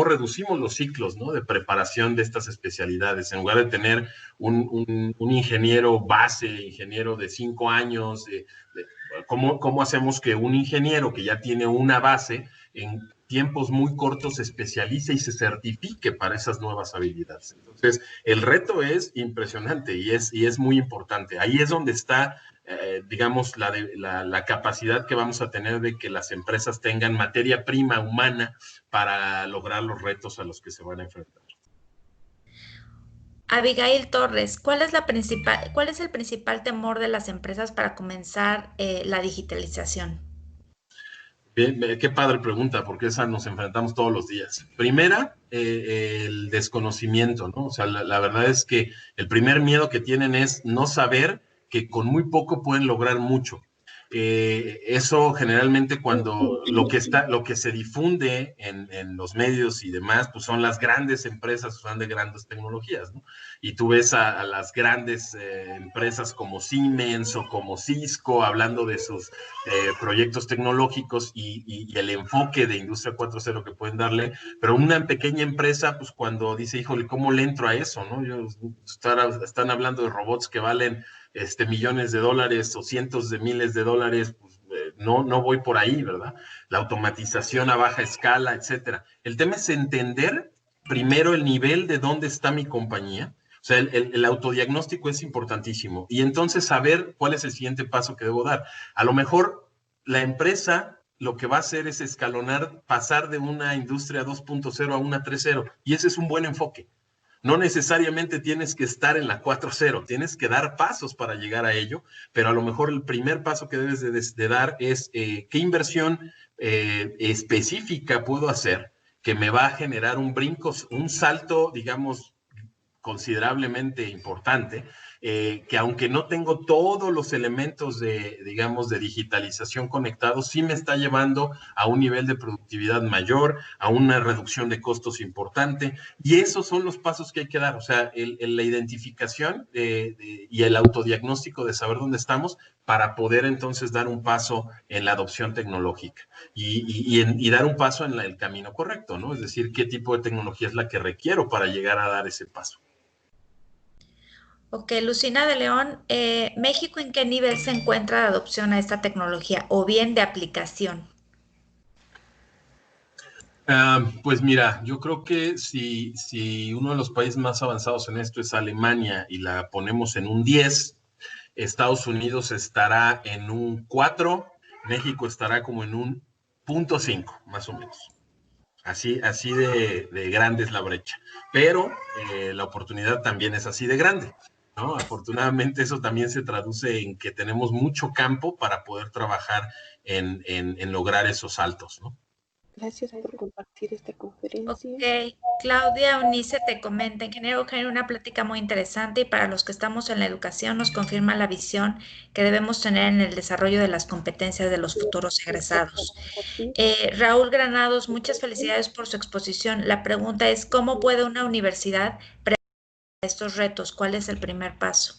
S2: reducimos los ciclos, ¿no? De preparación de estas especialidades? En lugar de tener un ingeniero base, ingeniero de 5 años, ¿cómo hacemos que un ingeniero que ya tiene una base en tiempos muy cortos se especialice y se certifique para esas nuevas habilidades? Entonces, el reto es impresionante y es muy importante. Ahí es donde está, digamos, la capacidad que vamos a tener de que las empresas tengan materia prima humana para lograr los retos a los que se van a enfrentar.
S4: Abigail Torres, ¿cuál es el principal temor de las empresas para comenzar la digitalización?
S2: Bien, qué padre pregunta, porque esa nos enfrentamos todos los días. Primera, el desconocimiento, ¿no? O sea, la verdad es que el primer miedo que tienen es no saber que con muy poco pueden lograr mucho. Eso generalmente cuando lo que se difunde en los medios y demás, pues son las grandes empresas usando grandes tecnologías, ¿no? Y tú ves a las grandes empresas como Siemens o como Cisco hablando de sus proyectos tecnológicos y el enfoque de Industria 4.0 que pueden darle, pero una pequeña empresa, pues cuando dice, híjole, ¿cómo le entro a eso, no? Están hablando de robots que valen millones de dólares o cientos de miles de dólares, pues, no voy por ahí, ¿verdad? La automatización a baja escala, etcétera. El tema es entender primero el nivel de dónde está mi compañía. O sea, el autodiagnóstico es importantísimo. Y entonces saber cuál es el siguiente paso que debo dar. A lo mejor la empresa lo que va a hacer es escalonar, pasar de una industria 2.0 a una 3.0. Y ese es un buen enfoque. No necesariamente tienes que estar en la 4.0, tienes que dar pasos para llegar a ello, pero a lo mejor el primer paso que debes de dar es qué inversión específica puedo hacer que me va a generar un brinco, un salto, digamos, considerablemente importante, que aunque no tengo todos los elementos digamos, de digitalización conectados, sí me está llevando a un nivel de productividad mayor, a una reducción de costos importante, y esos son los pasos que hay que dar, o sea, la identificación y el autodiagnóstico de saber dónde estamos para poder entonces dar un paso en la adopción tecnológica y dar un paso en el camino correcto, ¿no? Es decir, qué tipo de tecnología es la que requiero para llegar a dar ese paso.
S4: Ok, Lucina de León, ¿México en qué nivel se encuentra de adopción a esta tecnología o bien de aplicación?
S2: Pues mira, yo creo que si uno de los países más avanzados en esto es Alemania y la ponemos en un 10, Estados Unidos estará en un 4, México estará como en un 0.5, más o menos. Así de grande es la brecha. Pero la oportunidad también es así de grande, ¿no? Afortunadamente eso también se traduce en que tenemos mucho campo para poder trabajar en lograr esos saltos, ¿no?
S3: Gracias por compartir esta conferencia.
S4: Ok, Claudia Unice te comenta, ingeniero Eugenio, una plática muy interesante y para los que estamos en la educación nos confirma la visión que debemos tener en el desarrollo de las competencias de los futuros egresados. Raúl Granados, muchas felicidades por su exposición. La pregunta es, ¿cómo puede una universidad preparar estos retos? ¿Cuál es el primer paso?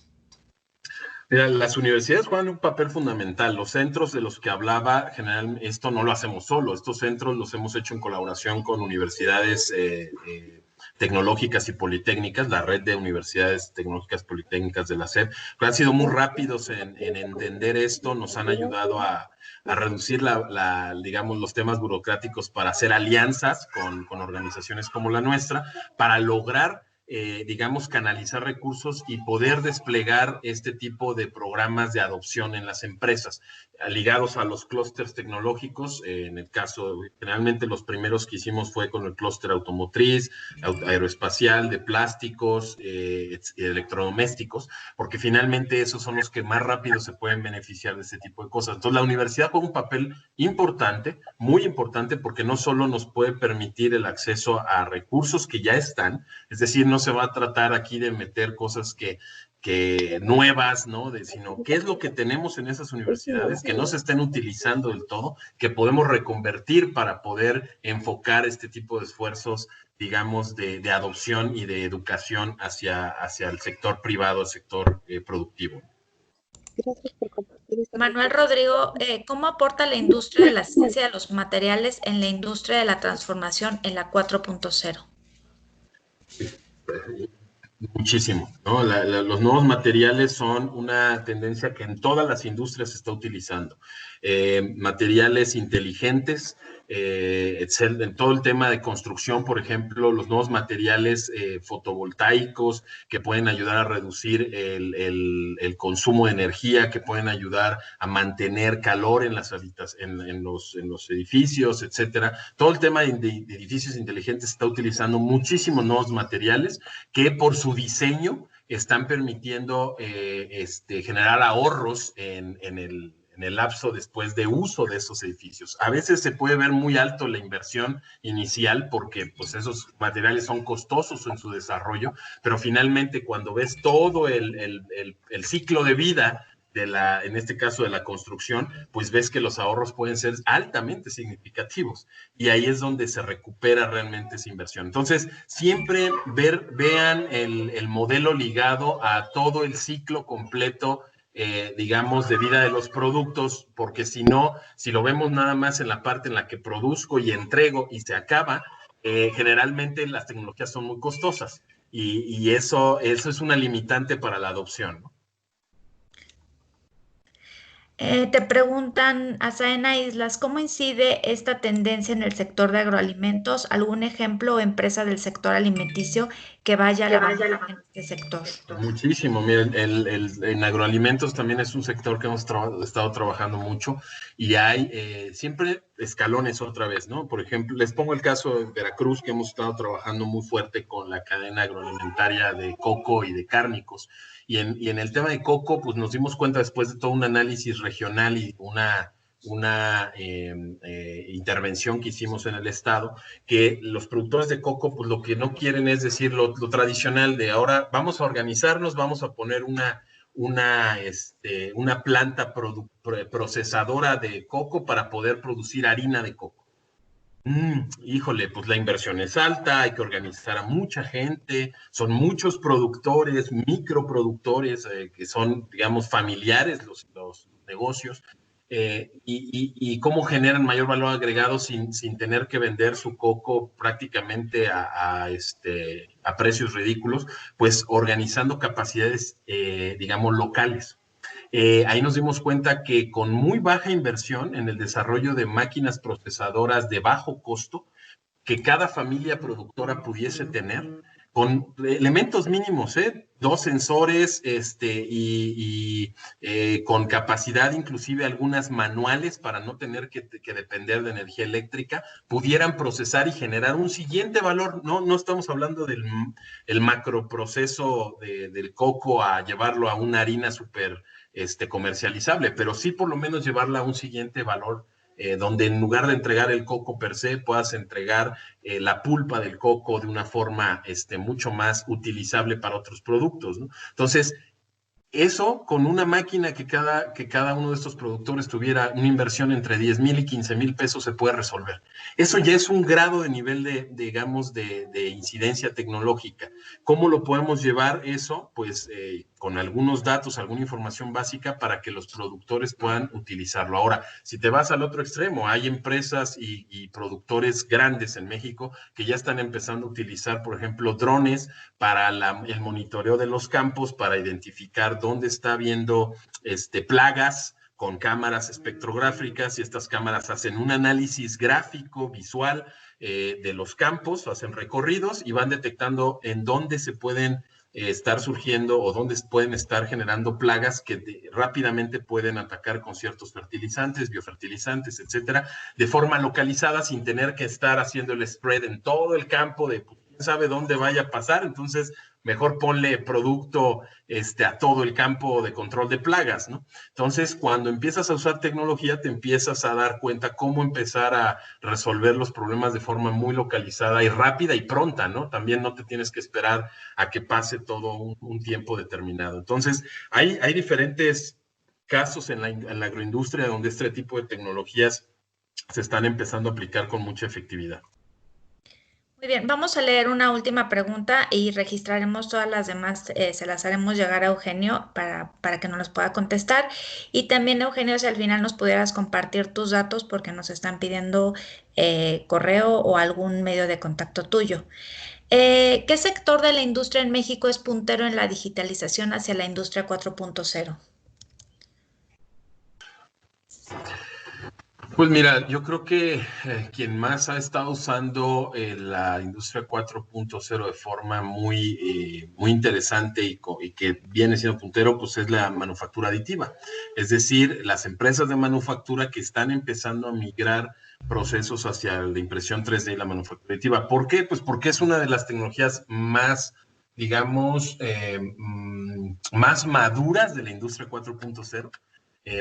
S2: Mira, las universidades juegan un papel fundamental. Los centros de los que hablaba, generalmente, esto no lo hacemos solo. Estos centros los hemos hecho en colaboración con universidades tecnológicas y politécnicas, la red de universidades tecnológicas politécnicas de la SEP. Han sido muy rápidos en entender esto, nos han ayudado a reducir digamos, los temas burocráticos para hacer alianzas con organizaciones como la nuestra, para lograr digamos, canalizar recursos y poder desplegar este tipo de programas de adopción en las empresas, ligados a los clústeres tecnológicos. En el caso, generalmente los primeros que hicimos fue con el clúster automotriz, aeroespacial, de plásticos, electrodomésticos, porque finalmente esos son los que más rápido se pueden beneficiar de este tipo de cosas. Entonces, la universidad juega un papel importante, muy importante, porque no solo nos puede permitir el acceso a recursos que ya están, es decir, no se va a tratar aquí de meter cosas que nuevas, ¿no? Sino qué es lo que tenemos en esas universidades que no se estén utilizando del todo, que podemos reconvertir para poder enfocar este tipo de esfuerzos, digamos, de adopción y de educación hacia el sector privado, el sector productivo.
S3: Gracias por compartir esta
S4: Manuel Rodrigo, ¿cómo aporta la industria de la ciencia de los materiales en la industria de la transformación en la 4.0?
S2: Muchísimo, ¿no? Los nuevos materiales son una tendencia que en todas las industrias se está utilizando. Materiales inteligentes, en todo el tema de construcción, por ejemplo, los nuevos materiales fotovoltaicos que pueden ayudar a reducir el consumo de energía, que pueden ayudar a mantener calor en los edificios, etcétera. Todo el tema de edificios inteligentes se está utilizando muchísimos nuevos materiales que por su diseño están permitiendo generar ahorros en el lapso después de uso de esos edificios. A veces se puede ver muy alto la inversión inicial porque pues esos materiales son costosos en su desarrollo, pero finalmente cuando ves todo el ciclo de vida en este caso de la construcción, pues ves que los ahorros pueden ser altamente significativos y ahí es donde se recupera realmente esa inversión. Entonces, siempre vean el modelo ligado a todo el ciclo completo, digamos, de vida de los productos, porque si no, si lo vemos nada más en la parte en la que produzco y entrego y se acaba, generalmente las tecnologías son muy costosas y eso es una limitante para la adopción, ¿no?
S4: Te preguntan, Asaena Islas, ¿cómo incide esta tendencia en el sector de agroalimentos? ¿Algún ejemplo o empresa del sector alimenticio que vaya a la vanguardia en este sector?
S2: Muchísimo. Miren, en agroalimentos también es un sector que hemos estado trabajando mucho y hay siempre escalones otra vez, ¿no? Por ejemplo, les pongo el caso de Veracruz, que hemos estado trabajando muy fuerte con la cadena agroalimentaria de coco y de cárnicos. Y en el tema de coco, pues nos dimos cuenta después de todo un análisis regional y una intervención que hicimos en el estado, que los productores de coco, pues lo que no quieren es decir lo tradicional de ahora vamos a organizarnos, vamos a poner una planta procesadora de coco para poder producir harina de coco. Híjole, pues la inversión es alta, hay que organizar a mucha gente, son muchos productores, microproductores que son, digamos, familiares los negocios, y cómo generan mayor valor agregado sin tener que vender su coco prácticamente a precios ridículos, pues organizando capacidades, digamos, locales. Ahí nos dimos cuenta que con muy baja inversión en el desarrollo de máquinas procesadoras de bajo costo, que cada familia productora pudiese tener, con elementos mínimos, 2 sensores con capacidad inclusive algunas manuales para no tener que depender de energía eléctrica, pudieran procesar y generar un siguiente valor. No estamos hablando del macroproceso del coco a llevarlo a una harina súper comercializable, pero sí por lo menos llevarla a un siguiente valor, donde en lugar de entregar el coco per se, puedas entregar la pulpa del coco de una forma mucho más utilizable para otros productos, ¿no? Entonces, Eso con una máquina que cada uno de estos productores tuviera una inversión entre 10,000 y 15,000 pesos se puede resolver. Eso ya es un grado de nivel digamos, de incidencia tecnológica. ¿Cómo lo podemos llevar eso? Pues con algunos datos, alguna información básica para que los productores puedan utilizarlo. Ahora, si te vas al otro extremo, hay empresas y productores grandes en México que ya están empezando a utilizar, por ejemplo, drones para el monitoreo de los campos, para identificar dónde está habiendo plagas con cámaras espectrográficas, y estas cámaras hacen un análisis gráfico, visual de los campos, hacen recorridos y van detectando en dónde se pueden estar surgiendo o dónde pueden estar generando plagas que rápidamente pueden atacar con ciertos fertilizantes, biofertilizantes, etcétera, de forma localizada sin tener que estar haciendo el spread en todo el campo de quién sabe dónde vaya a pasar. Entonces, mejor ponle producto a todo el campo de control de plagas, ¿no? Entonces, cuando empiezas a usar tecnología, te empiezas a dar cuenta cómo empezar a resolver los problemas de forma muy localizada y rápida y pronta, ¿no? También no te tienes que esperar a que pase todo un tiempo determinado. Entonces, hay diferentes casos en la agroindustria donde este tipo de tecnologías se están empezando a aplicar con mucha efectividad.
S4: Muy bien, vamos a leer una última pregunta y registraremos todas las demás, se las haremos llegar a Eugenio para que nos las pueda contestar. Y también, Eugenio, si al final nos pudieras compartir tus datos porque nos están pidiendo correo o algún medio de contacto tuyo. ¿Qué sector de la industria en México es puntero en la digitalización hacia la industria 4.0?
S2: Pues mira, yo creo que quien más ha estado usando la industria 4.0 de forma muy interesante y que viene siendo puntero, pues es la manufactura aditiva. Es decir, las empresas de manufactura que están empezando a migrar procesos hacia la impresión 3D y la manufactura aditiva. ¿Por qué? Pues porque es una de las tecnologías más, digamos, más maduras de la industria 4.0.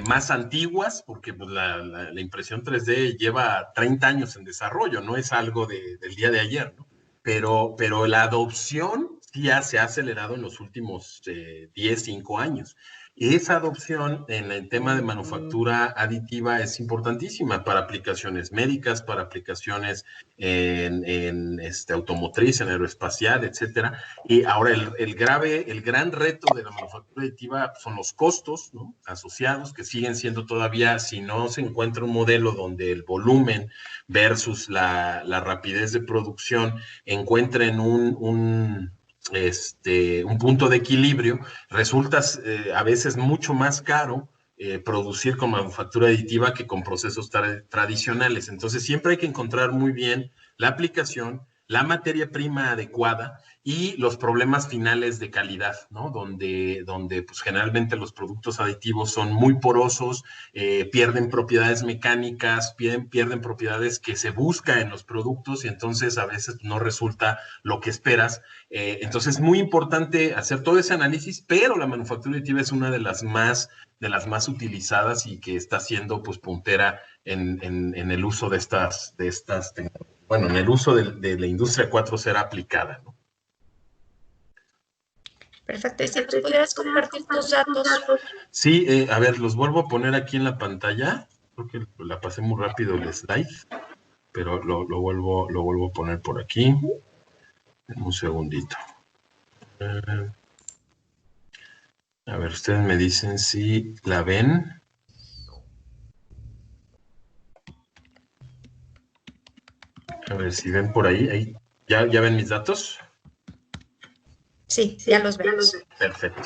S2: Más antiguas, porque pues, la impresión 3D lleva 30 años en desarrollo, no es algo del día de ayer, ¿no? Pero la adopción ya se ha acelerado en los últimos 10, 5 años. Y esa adopción en el tema de manufactura aditiva es importantísima para aplicaciones médicas, para aplicaciones en automotriz, en aeroespacial, etcétera. Y ahora el gran reto de la manufactura aditiva son los costos, ¿no?, asociados, que siguen siendo todavía, si no se encuentra un modelo donde el volumen versus la rapidez de producción encuentren un punto de equilibrio, resulta a veces mucho más caro producir con manufactura aditiva que con procesos tradicionales. Entonces siempre hay que encontrar muy bien la aplicación, la materia prima adecuada y los problemas finales de calidad, ¿no? Donde pues generalmente los productos aditivos son muy porosos, pierden propiedades mecánicas, pierden propiedades que se busca en los productos y entonces a veces no resulta lo que esperas. Entonces es muy importante hacer todo ese análisis, pero la manufactura aditiva es una de las más utilizadas y que está siendo pues puntera en el uso de estas tecnologías. Bueno, en el uso de la industria 4.0 aplicada, ¿no?
S4: Perfecto. ¿Y si nos pudieras compartir tus datos?
S2: Sí, a ver, los vuelvo a poner aquí en la pantalla. Creo que la pasé muy rápido el slide, pero lo vuelvo a poner por aquí. Un segundito. A ver, ustedes me dicen si la ven. A ver si ven por ahí. ¿Ya ven mis datos?
S4: Sí, ya los vemos.
S2: Perfecto.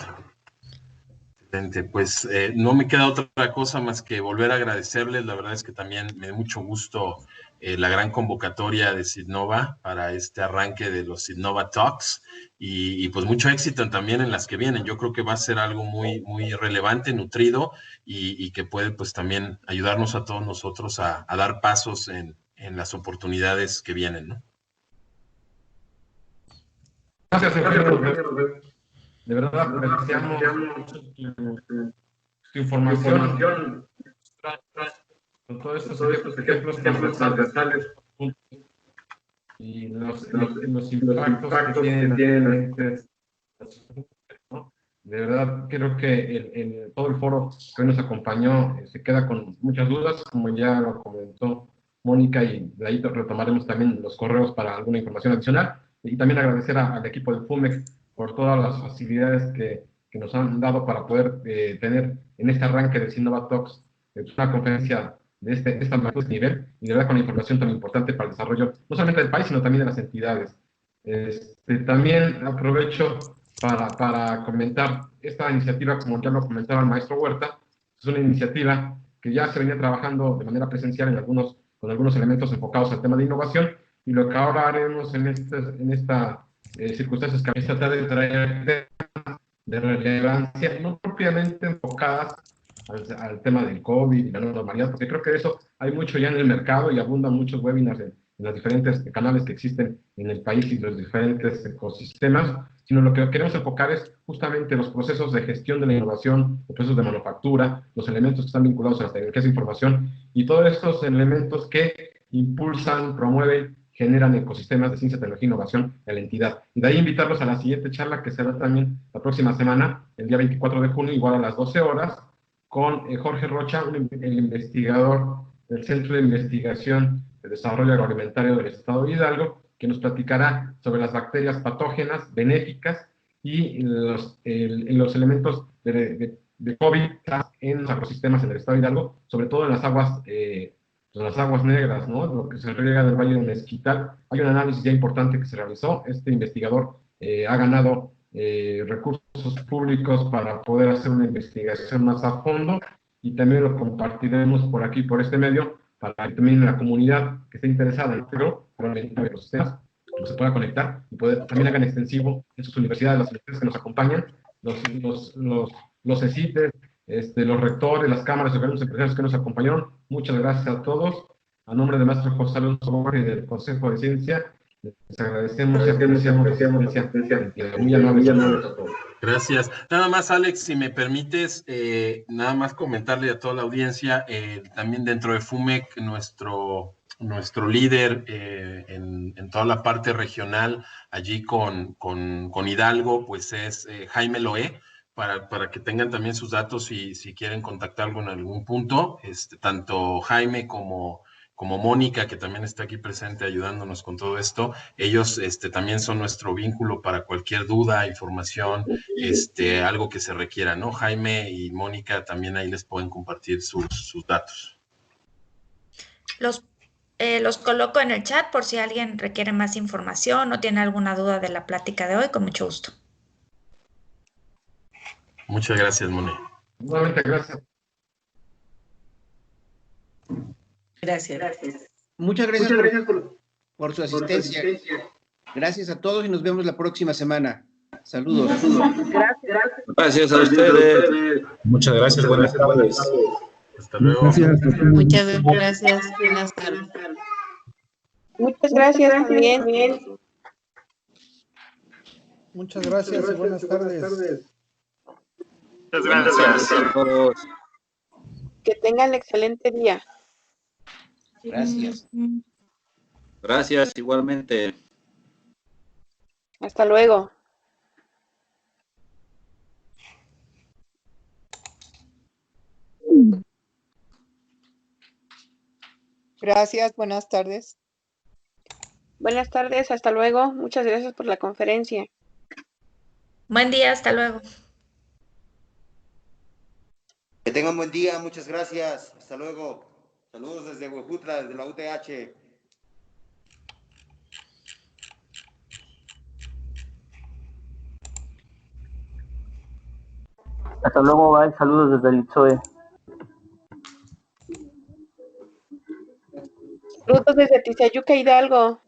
S2: Excelente. Pues no me queda otra cosa más que volver a agradecerles. La verdad es que también me da mucho gusto la gran convocatoria de Sidnova para este arranque de los Sidnova Talks y pues mucho éxito también en las que vienen. Yo creo que va a ser algo muy, muy relevante, nutrido y que puede pues también ayudarnos a todos nosotros a dar pasos en las oportunidades que vienen, ¿no?
S5: Gracias, Eugenio. De verdad, apreciamos tu información con todos estos ejemplos transversales y los impactos que tienen, ¿no? De verdad, creo que todo el foro que hoy nos acompañó se queda con muchas dudas, como ya lo comentó Mónica, y de ahí retomaremos también los correos para alguna información adicional. Y también agradecer al equipo del FUMEC por todas las facilidades que nos han dado para poder tener en este arranque de Sinova Talks una conferencia de esta magnitud nivel, y de verdad con la información tan importante para el desarrollo, no solamente del país, sino también de las entidades. También aprovecho para comentar esta iniciativa, como ya lo comentaba el maestro Huerta. Es una iniciativa que ya se venía trabajando de manera presencial con algunos elementos enfocados al tema de innovación, y lo que ahora haremos en esta circunstancias que se trata de traer de relevancia, no propiamente enfocadas al tema del COVID y la nueva normalidad, porque creo que de eso hay mucho ya en el mercado y abundan muchos webinars en los diferentes canales que existen en el país y los diferentes ecosistemas, sino lo que queremos enfocar es justamente los procesos de gestión de la innovación, los procesos de manufactura, los elementos que están vinculados a las tecnologías de información y todos estos elementos que impulsan, promueven, generan ecosistemas de ciencia, tecnología e innovación en la entidad. Y de ahí invitarlos a la siguiente charla, que será también la próxima semana, el día 24 de junio, igual a las 12 horas, con Jorge Rocha, el investigador del Centro de Investigación de Desarrollo Agroalimentario del Estado de Hidalgo, que nos platicará sobre las bacterias patógenas, benéficas y los elementos de COVID en los ecosistemas en el Estado de Hidalgo, sobre todo en las aguas negras, ¿no? Lo que se riega del Valle de Mezquital. Hay un análisis ya importante que se realizó. Este investigador ha ganado recursos públicos para poder hacer una investigación más a fondo, y también lo compartiremos por aquí, por este medio, para que también la comunidad que esté interesada en los sistemas se pueda conectar y también hagan extensivo en sus universidades, las universidades que nos acompañan, los CECITES, los rectores, las cámaras y organismos empresarios que nos acompañaron. Muchas gracias a todos. A nombre del maestro José Alonso Borges y del Consejo de Ciencia, les agradecemos y apreciamos muy amables a todos.
S2: Gracias. Nada más, Alex, si me permites, nada más comentarle a toda la audiencia, también dentro de FUMEC, nuestro líder en toda la parte regional, allí con Hidalgo, pues es Jaime Loé, para que tengan también sus datos y si quieren contactarlo en algún punto, tanto Jaime como Mónica, que también está aquí presente ayudándonos con todo esto. Ellos también son nuestro vínculo para cualquier duda, información, algo que se requiera, ¿no? Jaime y Mónica también ahí les pueden compartir sus datos.
S4: Los coloco en el chat por si alguien requiere más información o tiene alguna duda de la plática de hoy, con mucho gusto.
S2: Muchas gracias, Moni.
S5: Nuevamente, gracias.
S6: Gracias. Muchas gracias por su asistencia. Gracias a todos y nos vemos la próxima semana. Saludos.
S7: Gracias a ustedes. Muchas gracias. Buenas tardes.
S2: Hasta luego.
S3: Muchas gracias. Buenas tardes.
S8: Muchas gracias también.
S9: Muchas gracias y buenas tardes.
S7: Muchas gracias a todos.
S8: Que tengan excelente día.
S6: Gracias.
S7: Gracias, igualmente.
S8: Hasta luego.
S9: Gracias, buenas tardes.
S8: Buenas tardes, hasta luego. Muchas gracias por la conferencia.
S4: Buen día, hasta luego.
S10: Que tengan buen día, muchas gracias. Hasta luego. Saludos desde Huejutla, desde la UTH.
S11: Hasta luego, bye. Saludos desde el ITSOE.
S8: Saludos desde Tizayuca, Hidalgo.